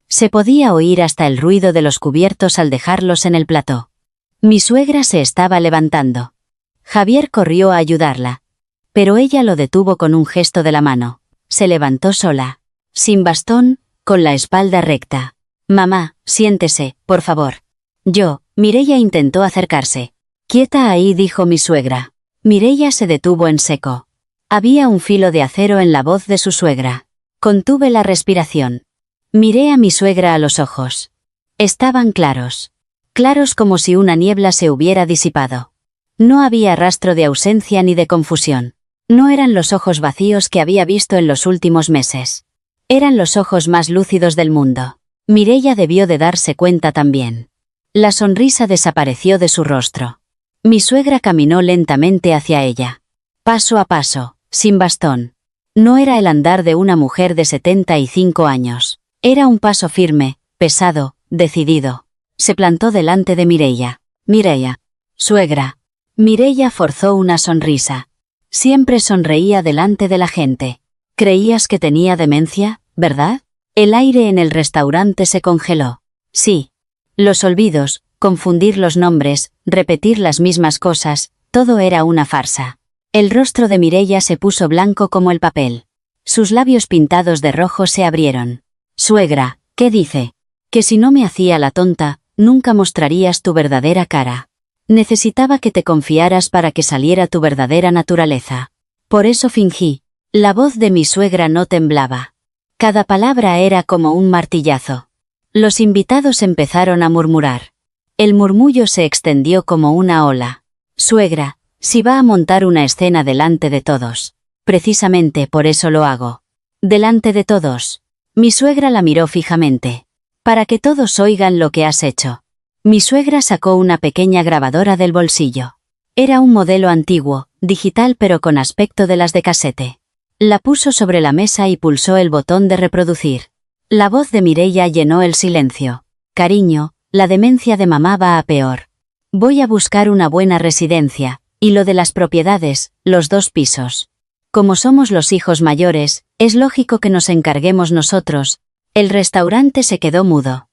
Se podía oír hasta el ruido de los cubiertos al dejarlos en el plató. Mi suegra se estaba levantando. Javier corrió a ayudarla. Pero ella lo detuvo con un gesto de la mano. Se levantó sola. Sin bastón, con la espalda recta. «Mamá, siéntese, por favor». Mireia intentó acercarse. «Quieta ahí», dijo mi suegra. Mireia se detuvo en seco. Había un filo de acero en la voz de su suegra. Contuve la respiración. Miré a mi suegra a los ojos. Estaban claros. Claros como si una niebla se hubiera disipado. No había rastro de ausencia ni de confusión. No eran los ojos vacíos que había visto en los últimos meses. Eran los ojos más lúcidos del mundo. Mireia debió de darse cuenta también. La sonrisa desapareció de su rostro. Mi suegra caminó lentamente hacia ella. Paso a paso, sin bastón. No era el andar de una mujer de 75 años. Era un paso firme, pesado, decidido. Se plantó delante de Mireia. «Mireia». «Suegra». Mireia forzó una sonrisa. Siempre sonreía delante de la gente. «¿Creías que tenía demencia, verdad?» El aire en el restaurante se congeló. Sí. Los olvidos, confundir los nombres, repetir las mismas cosas, todo era una farsa. El rostro de Mireia se puso blanco como el papel. Sus labios pintados de rojo se abrieron. «Suegra, ¿qué dice?» «Que si no me hacía la tonta, nunca mostrarías tu verdadera cara. Necesitaba que te confiaras para que saliera tu verdadera naturaleza. Por eso fingí». La voz de mi suegra no temblaba. Cada palabra era como un martillazo. Los invitados empezaron a murmurar. El murmullo se extendió como una ola. «Suegra, si va a montar una escena delante de todos. Precisamente por eso lo hago. Delante de todos». Mi suegra la miró fijamente. «Para que todos oigan lo que has hecho». Mi suegra sacó una pequeña grabadora del bolsillo. Era un modelo antiguo, digital pero con aspecto de las de casete. La puso sobre la mesa y pulsó el botón de reproducir. La voz de Mireia llenó el silencio. «Cariño, la demencia de mamá va a peor. Voy a buscar una buena residencia, y lo de las propiedades, los 2 pisos. Como somos los hijos mayores, es lógico que nos encarguemos nosotros». El restaurante se quedó mudo.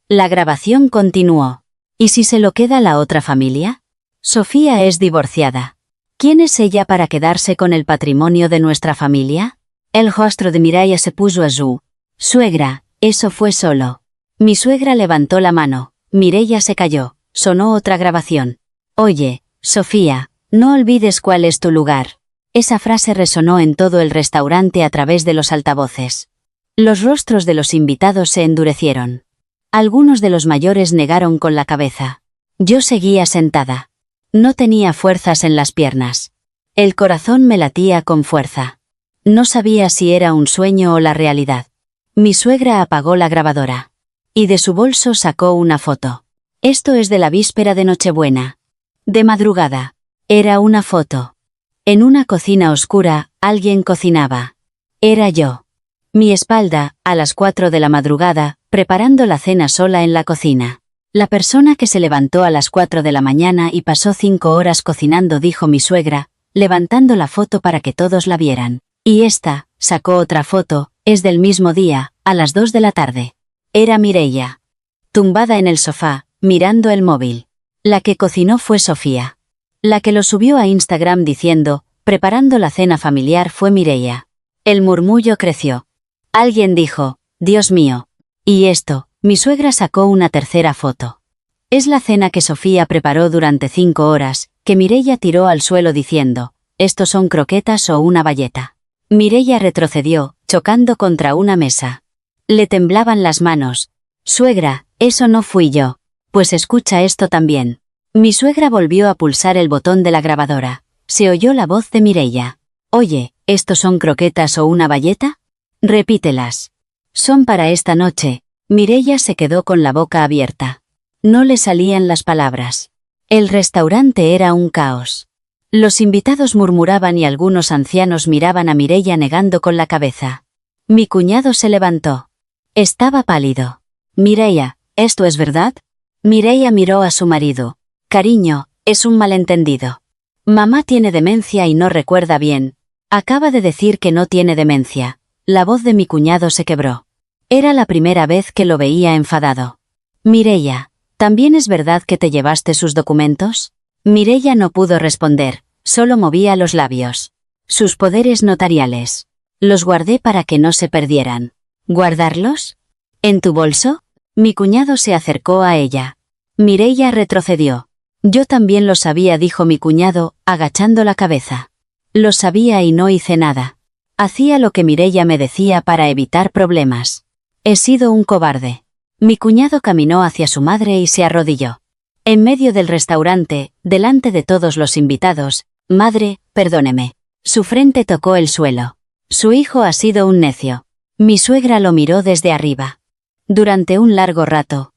La grabación continuó. «¿Y si se lo queda la otra familia? Sofía es divorciada. ¿Quién es ella para quedarse con el patrimonio de nuestra familia?» El rostro de Mireia se puso azul. «Suegra, eso fue solo». Mi suegra levantó la mano. Mireia se calló. Sonó otra grabación. «Oye, Sofía, no olvides cuál es tu lugar». Esa frase resonó en todo el restaurante a través de los altavoces. Los rostros de los invitados se endurecieron. Algunos de los mayores negaron con la cabeza. Yo seguía sentada. No tenía fuerzas en las piernas. El corazón me latía con fuerza. No sabía si era un sueño o la realidad. Mi suegra apagó la grabadora. Y de su bolso sacó una foto. «Esto es de la víspera de Nochebuena. De madrugada». Era una foto. En una cocina oscura, alguien cocinaba. Era yo. Mi espalda, a las 4 de la madrugada, preparando la cena sola en la cocina. «La persona que se levantó a las 4 de la mañana y pasó 5 horas cocinando», dijo mi suegra, levantando la foto para que todos la vieran. «Y esta», sacó otra foto, «es del mismo día, a las 2 de la tarde. Era Mireia. Tumbada en el sofá, mirando el móvil. La que cocinó fue Sofía. La que lo subió a Instagram diciendo, preparando la cena familiar, fue Mireia». El murmullo creció. Alguien dijo, «Dios mío». ¿Y esto? Mi suegra sacó una tercera foto. «Es la cena que Sofía preparó durante 5 horas, que Mireia tiró al suelo diciendo, ¿estos son croquetas o una bayeta?». Mireia retrocedió, chocando contra una mesa. Le temblaban las manos. «Suegra, eso no fui yo». «Pues escucha esto también». Mi suegra volvió a pulsar el botón de la grabadora. Se oyó la voz de Mireia. «Oye, ¿estos son croquetas o una bayeta? Repítelas». «Son para esta noche». Mireia se quedó con la boca abierta. No le salían las palabras. El restaurante era un caos. Los invitados murmuraban y algunos ancianos miraban a Mireia negando con la cabeza. Mi cuñado se levantó. Estaba pálido. «Mireia, ¿esto es verdad?» Mireia miró a su marido. «Cariño, es un malentendido. Mamá tiene demencia y no recuerda bien. Acaba de decir que no tiene demencia». La voz de mi cuñado se quebró. Era la primera vez que lo veía enfadado. Mireia, ¿también es verdad que te llevaste sus documentos? Mireia no pudo responder, solo movía los labios. Sus poderes notariales. Los guardé para que no se perdieran. ¿Guardarlos? ¿En tu bolso? Mi cuñado se acercó a ella. Mireia retrocedió. Yo también lo sabía, dijo mi cuñado, agachando la cabeza. Lo sabía y no hice nada. Hacía lo que Mireia me decía para evitar problemas. He sido un cobarde. Mi cuñado caminó hacia su madre y se arrodilló. En medio del restaurante, delante de todos los invitados, madre, perdóneme. Su frente tocó el suelo. Su hijo ha sido un necio. Mi suegra lo miró desde arriba. Durante un largo rato.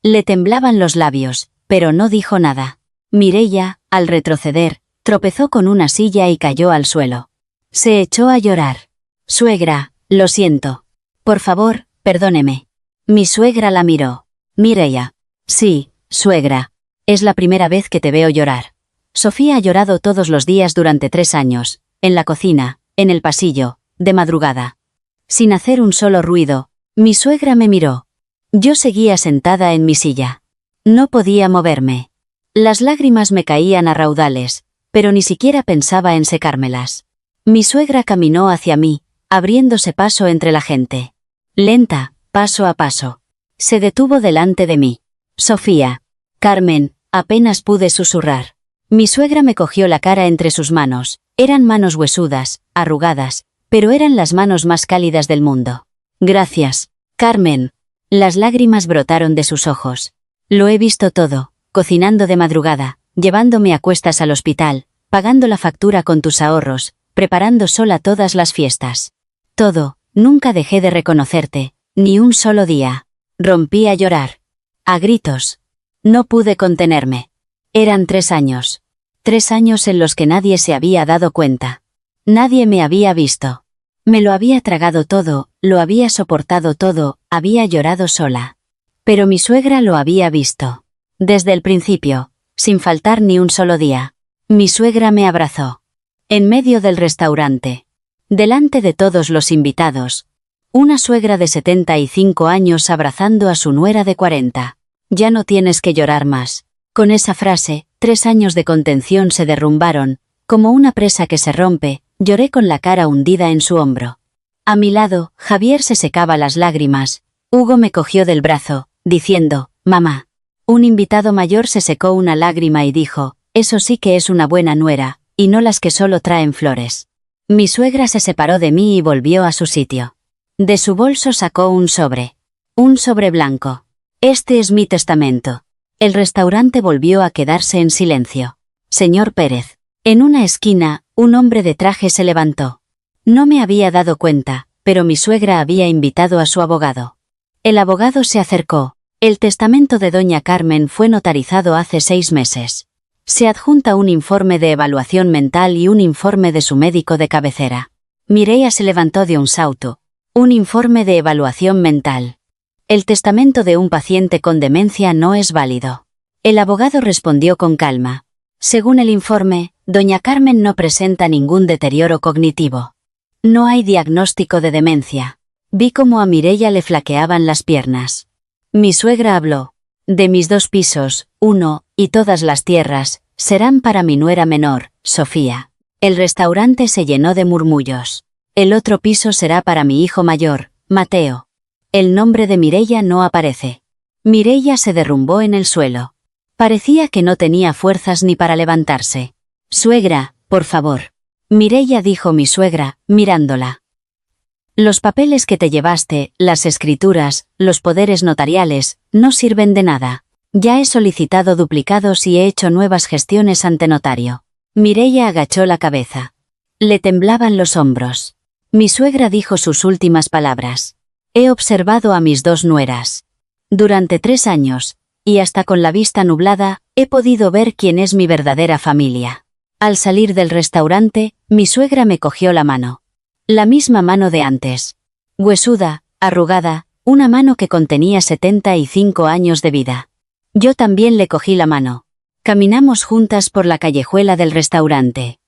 Le temblaban los labios, pero no dijo nada. Mireia, al retroceder, tropezó con una silla y cayó al suelo. Se echó a llorar. Suegra, lo siento. Por favor, perdóneme. Mi suegra la miró. Mireia. Sí, suegra. Es la primera vez que te veo llorar. Sofía ha llorado todos los días durante 3 años, en la cocina, en el pasillo, de madrugada. Sin hacer un solo ruido, mi suegra me miró. Yo seguía sentada en mi silla. No podía moverme. Las lágrimas me caían a raudales, pero ni siquiera pensaba en secármelas. Mi suegra caminó hacia mí, abriéndose paso entre la gente. Lenta, paso a paso. Se detuvo delante de mí. Sofía. Carmen, apenas pude susurrar. Mi suegra me cogió la cara entre sus manos. Eran manos huesudas, arrugadas, pero eran las manos más cálidas del mundo. Gracias, Carmen. Las lágrimas brotaron de sus ojos. Lo he visto todo, cocinando de madrugada, llevándome a cuestas al hospital, pagando la factura con tus ahorros, preparando sola todas las fiestas. Todo, nunca dejé de reconocerte, ni un solo día. Rompí a llorar. A gritos. No pude contenerme. Eran 3 años. 3 años en los que nadie se había dado cuenta. Nadie me había visto. Me lo había tragado todo, lo había soportado todo, había llorado sola. Pero mi suegra lo había visto. Desde el principio, sin faltar ni un solo día. Mi suegra me abrazó. En medio del restaurante. Delante de todos los invitados. Una suegra de 75 años abrazando a su nuera de 40. Ya no tienes que llorar más. Con esa frase, 3 años de contención se derrumbaron, como una presa que se rompe. Lloré con la cara hundida en su hombro. A mi lado, Javier se secaba las lágrimas. Hugo me cogió del brazo, diciendo, mamá. Un invitado mayor se secó una lágrima y dijo, eso sí que es una buena nuera, y no las que solo traen flores. Mi suegra se separó de mí y volvió a su sitio. De su bolso sacó un sobre. Un sobre blanco. Este es mi testamento. El restaurante volvió a quedarse en silencio. Señor Pérez. En una esquina, un hombre de traje se levantó. No me había dado cuenta, pero mi suegra había invitado a su abogado. El abogado se acercó. El testamento de doña Carmen fue notarizado hace 6 meses. Se adjunta un informe de evaluación mental y un informe de su médico de cabecera. Mireia se levantó de un salto. Un informe de evaluación mental. El testamento de un paciente con demencia no es válido. El abogado respondió con calma. Según el informe, doña Carmen no presenta ningún deterioro cognitivo. No hay diagnóstico de demencia. Vi cómo a Mireia le flaqueaban las piernas. Mi suegra habló. De mis 2 pisos, 1, y todas las tierras, serán para mi nuera menor, Sofía. El restaurante se llenó de murmullos. El otro piso será para mi hijo mayor, Mateo. El nombre de Mireia no aparece. Mireia se derrumbó en el suelo. Parecía que no tenía fuerzas ni para levantarse. Suegra, por favor. Mireia, dijo mi suegra, mirándola. Los papeles que te llevaste, las escrituras, los poderes notariales, no sirven de nada. Ya he solicitado duplicados y he hecho nuevas gestiones ante notario. Mireia agachó la cabeza. Le temblaban los hombros. Mi suegra dijo sus últimas palabras. He observado a mis 2 nueras. Durante 3 años, y hasta con la vista nublada, he podido ver quién es mi verdadera familia. Al salir del restaurante, mi suegra me cogió la mano. La misma mano de antes. Huesuda, arrugada, una mano que contenía 75 años de vida. Yo también le cogí la mano. Caminamos juntas por la callejuela del restaurante.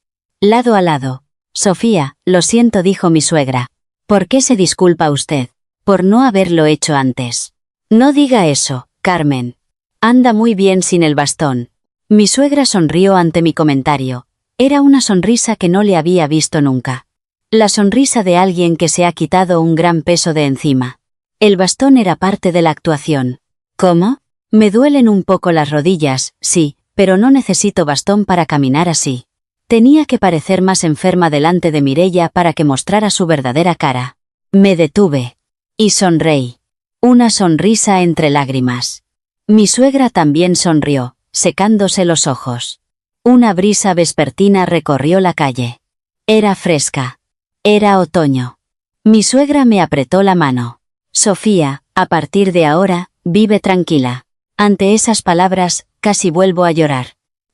Lado a lado. Sofía, lo siento, dijo mi suegra. ¿Por qué se disculpa usted? por no haberlo hecho antes. No diga eso, Carmen. Anda muy bien sin el bastón. Mi suegra sonrió ante mi comentario. Era una sonrisa que no le había visto nunca. La sonrisa de alguien que se ha quitado un gran peso de encima. El bastón era parte de la actuación. ¿Cómo? Me duelen un poco las rodillas, sí, pero no necesito bastón para caminar así. Tenía que parecer más enferma delante de Mireia para que mostrara su verdadera cara. Me detuve. Y sonreí. Una sonrisa entre lágrimas. Mi suegra también sonrió, secándose los ojos. Una brisa vespertina recorrió la calle. Era fresca. Era otoño. Mi suegra me apretó la mano. Sofía, a partir de ahora, vive tranquila. Ante esas palabras, casi vuelvo a llorar.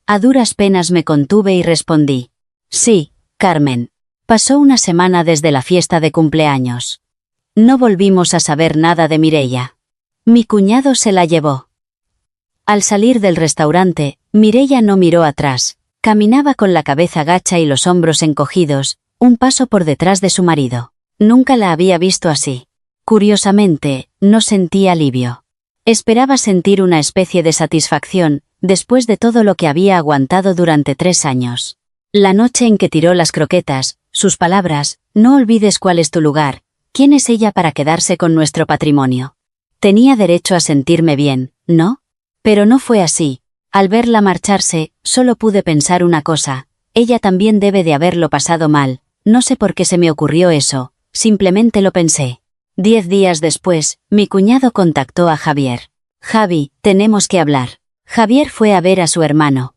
A duras penas me contuve y respondí. Sí, Carmen. Pasó una semana desde la fiesta de cumpleaños. No volvimos a saber nada de Mireia. Mi cuñado se la llevó. Al salir del restaurante, Mireia no miró atrás. Caminaba con la cabeza gacha y los hombros encogidos, un paso por detrás de su marido. Nunca la había visto así. Curiosamente, no sentí alivio. Esperaba sentir una especie de satisfacción, después de todo lo que había aguantado durante 3 años. La noche en que tiró las croquetas, sus palabras, no olvides cuál es tu lugar, quién es ella para quedarse con nuestro patrimonio. Tenía derecho a sentirme bien, ¿no? Pero no fue así. Al verla marcharse, solo pude pensar una cosa, ella también debe de haberlo pasado mal, no sé por qué se me ocurrió eso, simplemente lo pensé. 10 días después, mi cuñado contactó a Javier. Javi, tenemos que hablar. Javier fue a ver a su hermano.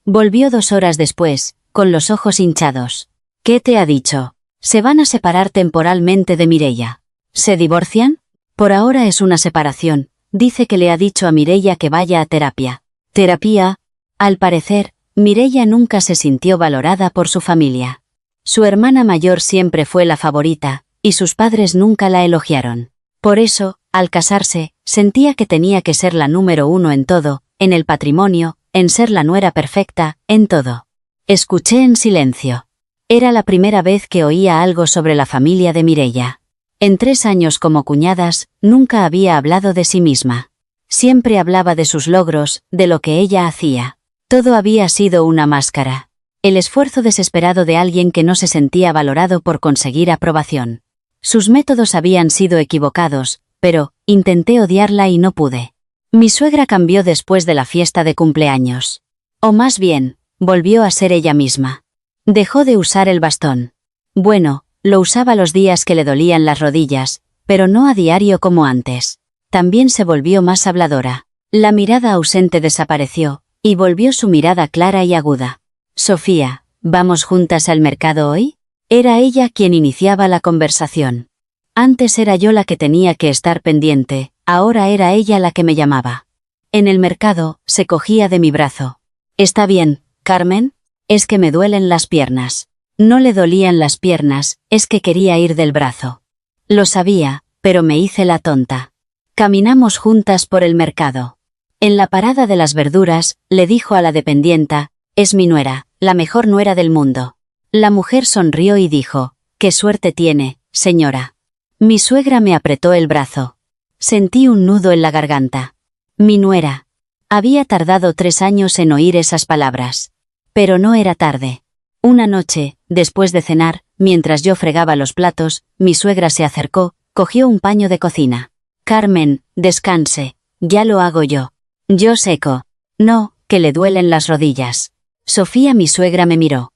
Volvió 2 horas después, con los ojos hinchados. ¿Qué te ha dicho? Se van a separar temporalmente de Mireia. ¿Se divorcian? Por ahora es una separación. Dice que le ha dicho a Mireia que vaya a terapia. ¿Terapia? Al parecer, Mireia nunca se sintió valorada por su familia. Su hermana mayor siempre fue la favorita, y sus padres nunca la elogiaron. Por eso, al casarse, sentía que tenía que ser la número 1 en todo, en el patrimonio, en ser la nuera perfecta, en todo. Escuché en silencio. Era la primera vez que oía algo sobre la familia de Mireia. En 3 años como cuñadas, nunca había hablado de sí misma. Siempre hablaba de sus logros, de lo que ella hacía. Todo había sido una máscara. El esfuerzo desesperado de alguien que no se sentía valorado por conseguir aprobación. Sus métodos habían sido equivocados, pero intenté odiarla y no pude. Mi suegra cambió después de la fiesta de cumpleaños. O más bien, volvió a ser ella misma. Dejó de usar el bastón. Bueno, lo usaba los días que le dolían las rodillas, pero no a diario como antes. También se volvió más habladora. La mirada ausente desapareció, y volvió su mirada clara y aguda. Sofía, ¿vamos juntas al mercado hoy? Era ella quien iniciaba la conversación. Antes era yo la que tenía que estar pendiente, ahora era ella la que me llamaba. En el mercado, se cogía de mi brazo. ¿Está bien, Carmen? Es que me duelen las piernas. No le dolían las piernas, es que quería ir del brazo. Lo sabía, pero me hice la tonta. Caminamos juntas por el mercado. En la parada de las verduras, le dijo a la dependienta, es mi nuera, la mejor nuera del mundo. La mujer sonrió y dijo, «Qué suerte tiene, señora». Mi suegra me apretó el brazo. Sentí un nudo en la garganta. Mi nuera. Había tardado 3 años en oír esas palabras. Pero no era tarde. Una noche, después de cenar, mientras yo fregaba los platos, mi suegra se acercó, cogió un paño de cocina. «Carmen, descanse, ya lo hago yo». Yo seco. «No, que le duelen las rodillas». Sofía, mi suegra, me miró.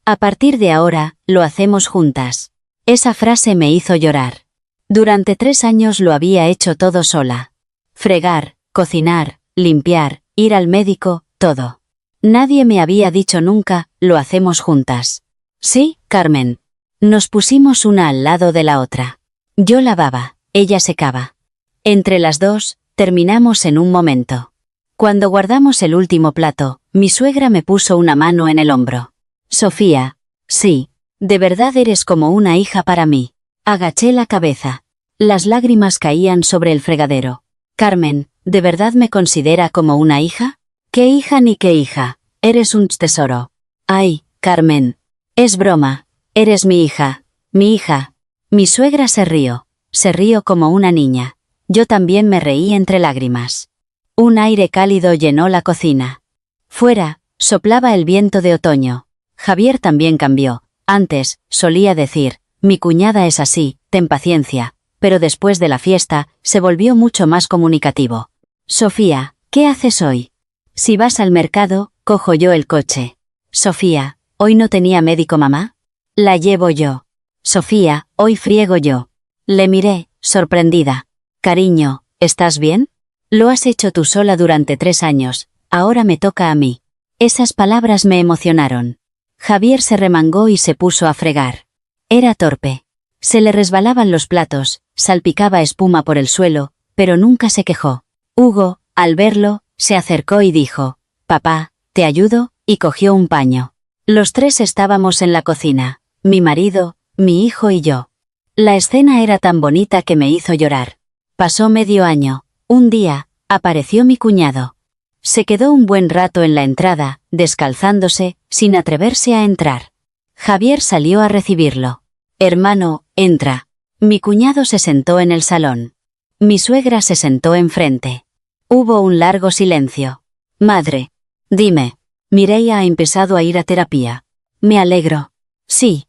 «A partir de ahora, lo hacemos juntas». Esa frase me hizo llorar. Durante 3 años lo había hecho todo sola. Fregar, cocinar, limpiar, ir al médico, todo. Nadie me había dicho nunca, lo hacemos juntas. Sí, Carmen. Nos pusimos una al lado de la otra. Yo lavaba, ella secaba. Entre las dos, terminamos en un momento. Cuando guardamos el último plato, mi suegra me puso una mano en el hombro. Sofía, sí, de verdad eres como una hija para mí. Agaché la cabeza. Las lágrimas caían sobre el fregadero. Carmen, ¿de verdad me considera como una hija? ¿Qué hija ni qué hija? Eres un tesoro. Ay, Carmen. Es broma. Eres mi hija. Mi hija. Mi suegra se rió. Se rió como una niña. Yo también me reí entre lágrimas. Un aire cálido llenó la cocina. Fuera, soplaba el viento de otoño. Javier también cambió. Antes, solía decir, mi cuñada es así, ten paciencia, pero después de la fiesta, se volvió mucho más comunicativo. Sofía, ¿qué haces hoy? Si vas al mercado, cojo yo el coche. Sofía, ¿hoy no tenía médico mamá? La llevo yo. Sofía, hoy friego yo. Le miré, sorprendida. Cariño, ¿estás bien? Lo has hecho tú sola durante 3 años, ahora me toca a mí. Esas palabras me emocionaron. Javier se remangó y se puso a fregar. Era torpe. Se le resbalaban los platos, salpicaba espuma por el suelo, pero nunca se quejó. Hugo, al verlo, se acercó y dijo, «Papá, ¿te ayudo?», y cogió un paño. Los 3 estábamos en la cocina, mi marido, mi hijo y yo. La escena era tan bonita que me hizo llorar. Pasó medio año. Un día, apareció mi cuñado. Se quedó un buen rato en la entrada, descalzándose, sin atreverse a entrar. Javier salió a recibirlo. «Hermano, entra». Mi cuñado se sentó en el salón. Mi suegra se sentó enfrente. Hubo un largo silencio. «Madre, dime, Mireia ha empezado a ir a terapia». «Me alegro». «Sí.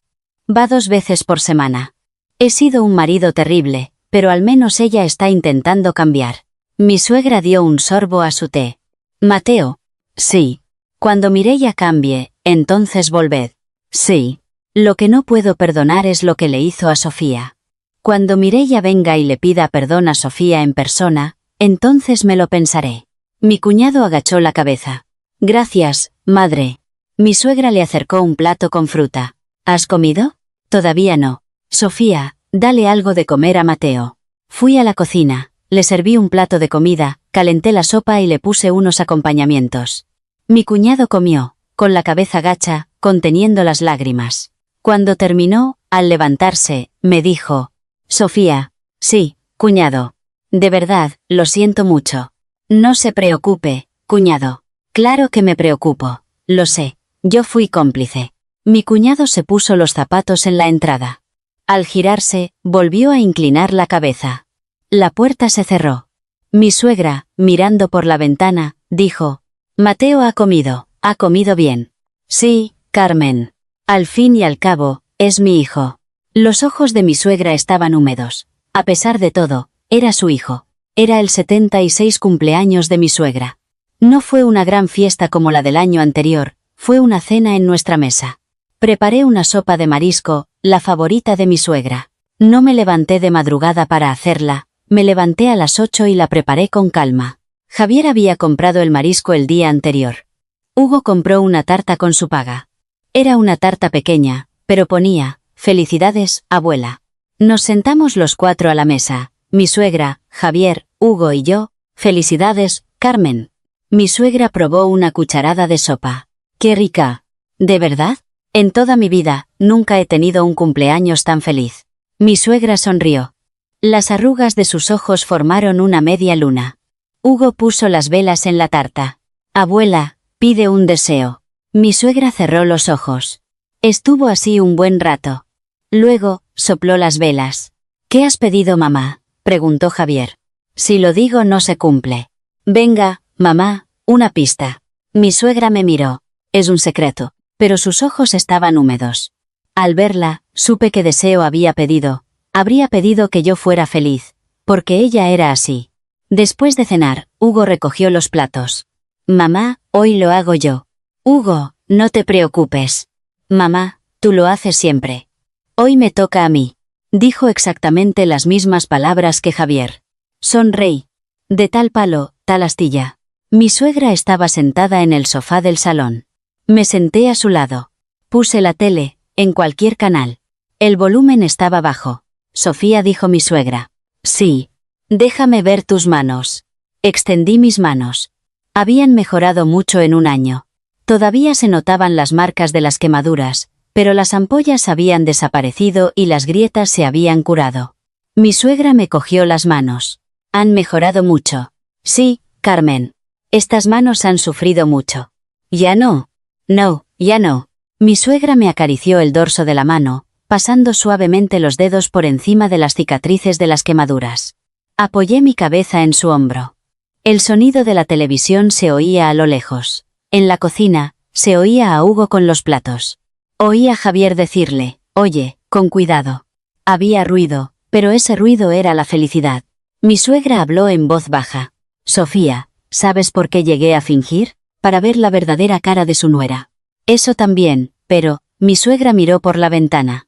Va 2 veces por semana. He sido un marido terrible, pero al menos ella está intentando cambiar». Mi suegra dio un sorbo a su té. «Mateo». «Sí. Cuando Mireia cambie, entonces volved». «Sí. Lo que no puedo perdonar es lo que le hizo a Sofía. Cuando Mireia venga y le pida perdón a Sofía en persona, entonces me lo pensaré». Mi cuñado agachó la cabeza. «Gracias, madre». Mi suegra le acercó un plato con fruta. «¿Has comido?». «Todavía no». «Sofía, dale algo de comer a Mateo». Fui a la cocina, le serví un plato de comida, calenté la sopa y le puse unos acompañamientos. Mi cuñado comió, con la cabeza gacha, conteniendo las lágrimas. Cuando terminó, al levantarse, me dijo, «Sofía». «Sí, cuñado. De verdad, lo siento mucho». «No se preocupe, cuñado». «Claro que me preocupo. Lo sé. Yo fui cómplice». Mi cuñado se puso los zapatos en la entrada. Al girarse, volvió a inclinar la cabeza. La puerta se cerró. Mi suegra, mirando por la ventana, dijo, «Mateo ha comido bien». «Sí, Carmen. Al fin y al cabo, es mi hijo». Los ojos de mi suegra estaban húmedos. A pesar de todo, era su hijo. Era el 76 cumpleaños de mi suegra. No fue una gran fiesta como la del año anterior, fue una cena en nuestra mesa. Preparé una sopa de marisco, la favorita de mi suegra. No me levanté de madrugada para hacerla, me levanté a las 8 y la preparé con calma. Javier había comprado el marisco el día anterior. Hugo compró una tarta con su paga. Era una tarta pequeña, pero ponía, «Felicidades, abuela». Nos sentamos los 4 a la mesa, mi suegra, Javier, Hugo y yo. «Felicidades, Carmen». Mi suegra probó una cucharada de sopa. «¡Qué rica!». «¿De verdad? En toda mi vida, nunca he tenido un cumpleaños tan feliz». Mi suegra sonrió. Las arrugas de sus ojos formaron una media luna. Hugo puso las velas en la tarta. «Abuela, pide un deseo». Mi suegra cerró los ojos. Estuvo así un buen rato. Luego, sopló las velas. «¿Qué has pedido, mamá?», preguntó Javier. «Si lo digo no se cumple». «Venga, mamá, una pista». Mi suegra me miró. «Es un secreto». Pero sus ojos estaban húmedos. Al verla, supe qué deseo había pedido. Habría pedido que yo fuera feliz, porque ella era así. Después de cenar, Hugo recogió los platos. «Mamá, hoy lo hago yo». «Hugo, no te preocupes». «Mamá, tú lo haces siempre». «Hoy me toca a mí». Dijo exactamente las mismas palabras que Javier. Sonreí. De tal palo, tal astilla. Mi suegra estaba sentada en el sofá del salón. Me senté a su lado. Puse la tele, en cualquier canal. El volumen estaba bajo. «Sofía», dijo mi suegra. «Sí. Déjame ver tus manos». Extendí mis manos. Habían mejorado mucho en un año. Todavía se notaban las marcas de las quemaduras, pero las ampollas habían desaparecido y las grietas se habían curado. Mi suegra me cogió las manos. «Han mejorado mucho». «Sí, Carmen. Estas manos han sufrido mucho». «¿Ya no?». «No, ya no». Mi suegra me acarició el dorso de la mano, pasando suavemente los dedos por encima de las cicatrices de las quemaduras. Apoyé mi cabeza en su hombro. El sonido de la televisión se oía a lo lejos. En la cocina, se oía a Hugo con los platos. Oí a Javier decirle, «Oye, con cuidado». Había ruido, pero ese ruido era la felicidad. Mi suegra habló en voz baja. «Sofía, ¿sabes por qué llegué a fingir? Para ver la verdadera cara de su nuera». Eso también, pero, mi suegra miró por la ventana.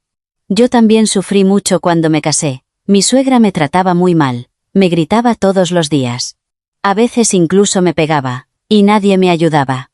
Yo también sufrí mucho cuando me casé. Mi suegra me trataba muy mal, me gritaba todos los días. A veces incluso me pegaba, y nadie me ayudaba.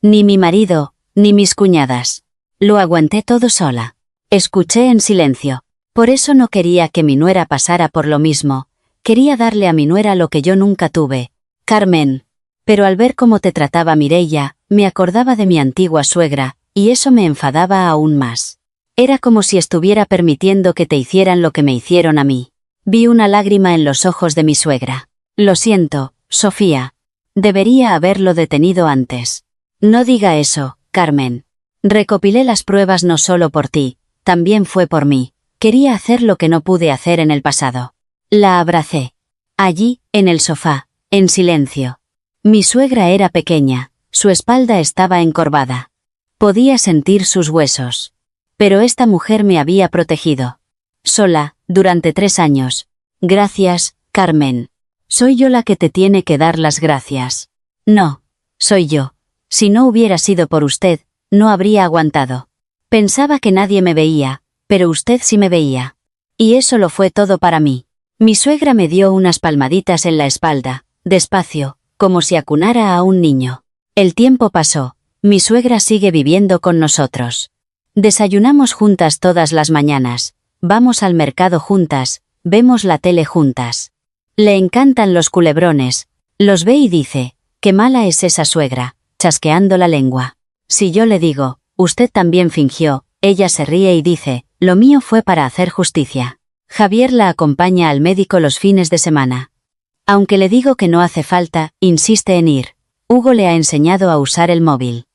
Ni mi marido, ni mis cuñadas. Lo aguanté todo sola. Escuché en silencio. Por eso no quería que mi nuera pasara por lo mismo. Quería darle a mi nuera lo que yo nunca tuve. Carmen. Pero al ver cómo te trataba Mireia, me acordaba de mi antigua suegra, y eso me enfadaba aún más. Era como si estuviera permitiendo que te hicieran lo que me hicieron a mí. Vi una lágrima en los ojos de mi suegra. Lo siento, Sofía. Debería haberlo detenido antes. No diga eso, Carmen. Recopilé las pruebas no solo por ti, también fue por mí. Quería hacer lo que no pude hacer en el pasado. La abracé. Allí, en el sofá, en silencio. Mi suegra era pequeña, su espalda estaba encorvada. Podía sentir sus huesos. Pero esta mujer me había protegido. Sola, durante 3 años. Gracias, Carmen. Soy yo la que te tiene que dar las gracias. No, soy yo. Si no hubiera sido por usted, no habría aguantado. Pensaba que nadie me veía, pero usted sí me veía. Y eso lo fue todo para mí. Mi suegra me dio unas palmaditas en la espalda, despacio, como si acunara a un niño. El tiempo pasó. Mi suegra sigue viviendo con nosotros. Desayunamos juntas todas las mañanas, vamos al mercado juntas, vemos la tele juntas. Le encantan los culebrones, los ve y dice, «Qué mala es esa suegra», chasqueando la lengua. Si yo le digo, «Usted también fingió», ella se ríe y dice, «Lo mío fue para hacer justicia». Javier la acompaña al médico los fines de semana. Aunque le digo que no hace falta, insiste en ir. Hugo le ha enseñado a usar el móvil.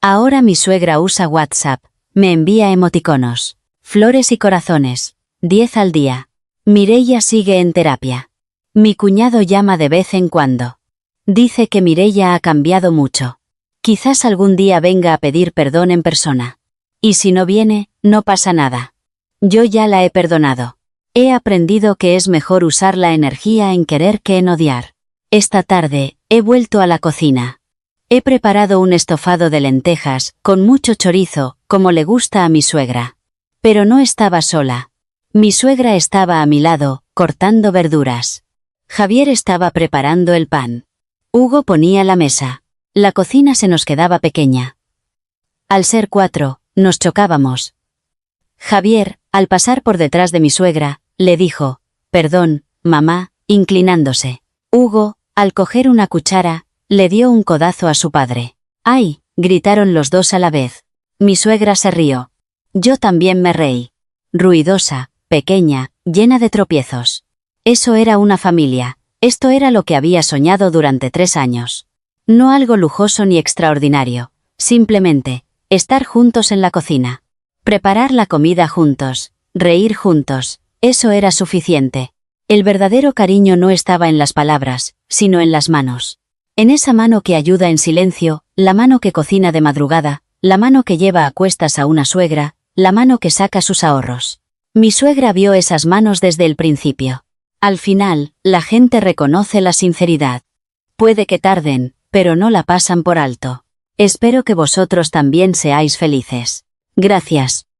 Ahora mi suegra usa WhatsApp. Me envía emoticonos, flores y corazones, 10 al día. Mireia sigue en terapia. Mi cuñado llama de vez en cuando. Dice que Mireia ha cambiado mucho. Quizás algún día venga a pedir perdón en persona. Y si no viene, no pasa nada. Yo ya la he perdonado. He aprendido que es mejor usar la energía en querer que en odiar. Esta tarde, he vuelto a la cocina. He preparado un estofado de lentejas, con mucho chorizo, como le gusta a mi suegra. Pero no estaba sola. Mi suegra estaba a mi lado, cortando verduras. Javier estaba preparando el pan. Hugo ponía la mesa. La cocina se nos quedaba pequeña. Al ser 4, nos chocábamos. Javier, al pasar por detrás de mi suegra, le dijo, «Perdón, mamá», inclinándose. Hugo, al coger una cuchara, le dio un codazo a su padre. «¡Ay!», gritaron los dos a la vez. Mi suegra se rió. Yo también me reí. Ruidosa, pequeña, llena de tropiezos. Eso era una familia. Esto era lo que había soñado durante 3 años. No algo lujoso ni extraordinario. Simplemente, estar juntos en la cocina. Preparar la comida juntos. Reír juntos. Eso era suficiente. El verdadero cariño no estaba en las palabras, sino en las manos. En esa mano que ayuda en silencio, la mano que cocina de madrugada, la mano que lleva a cuestas a una suegra, la mano que saca sus ahorros. Mi suegra vio esas manos desde el principio. Al final, la gente reconoce la sinceridad. Puede que tarden, pero no la pasan por alto. Espero que vosotros también seáis felices. Gracias.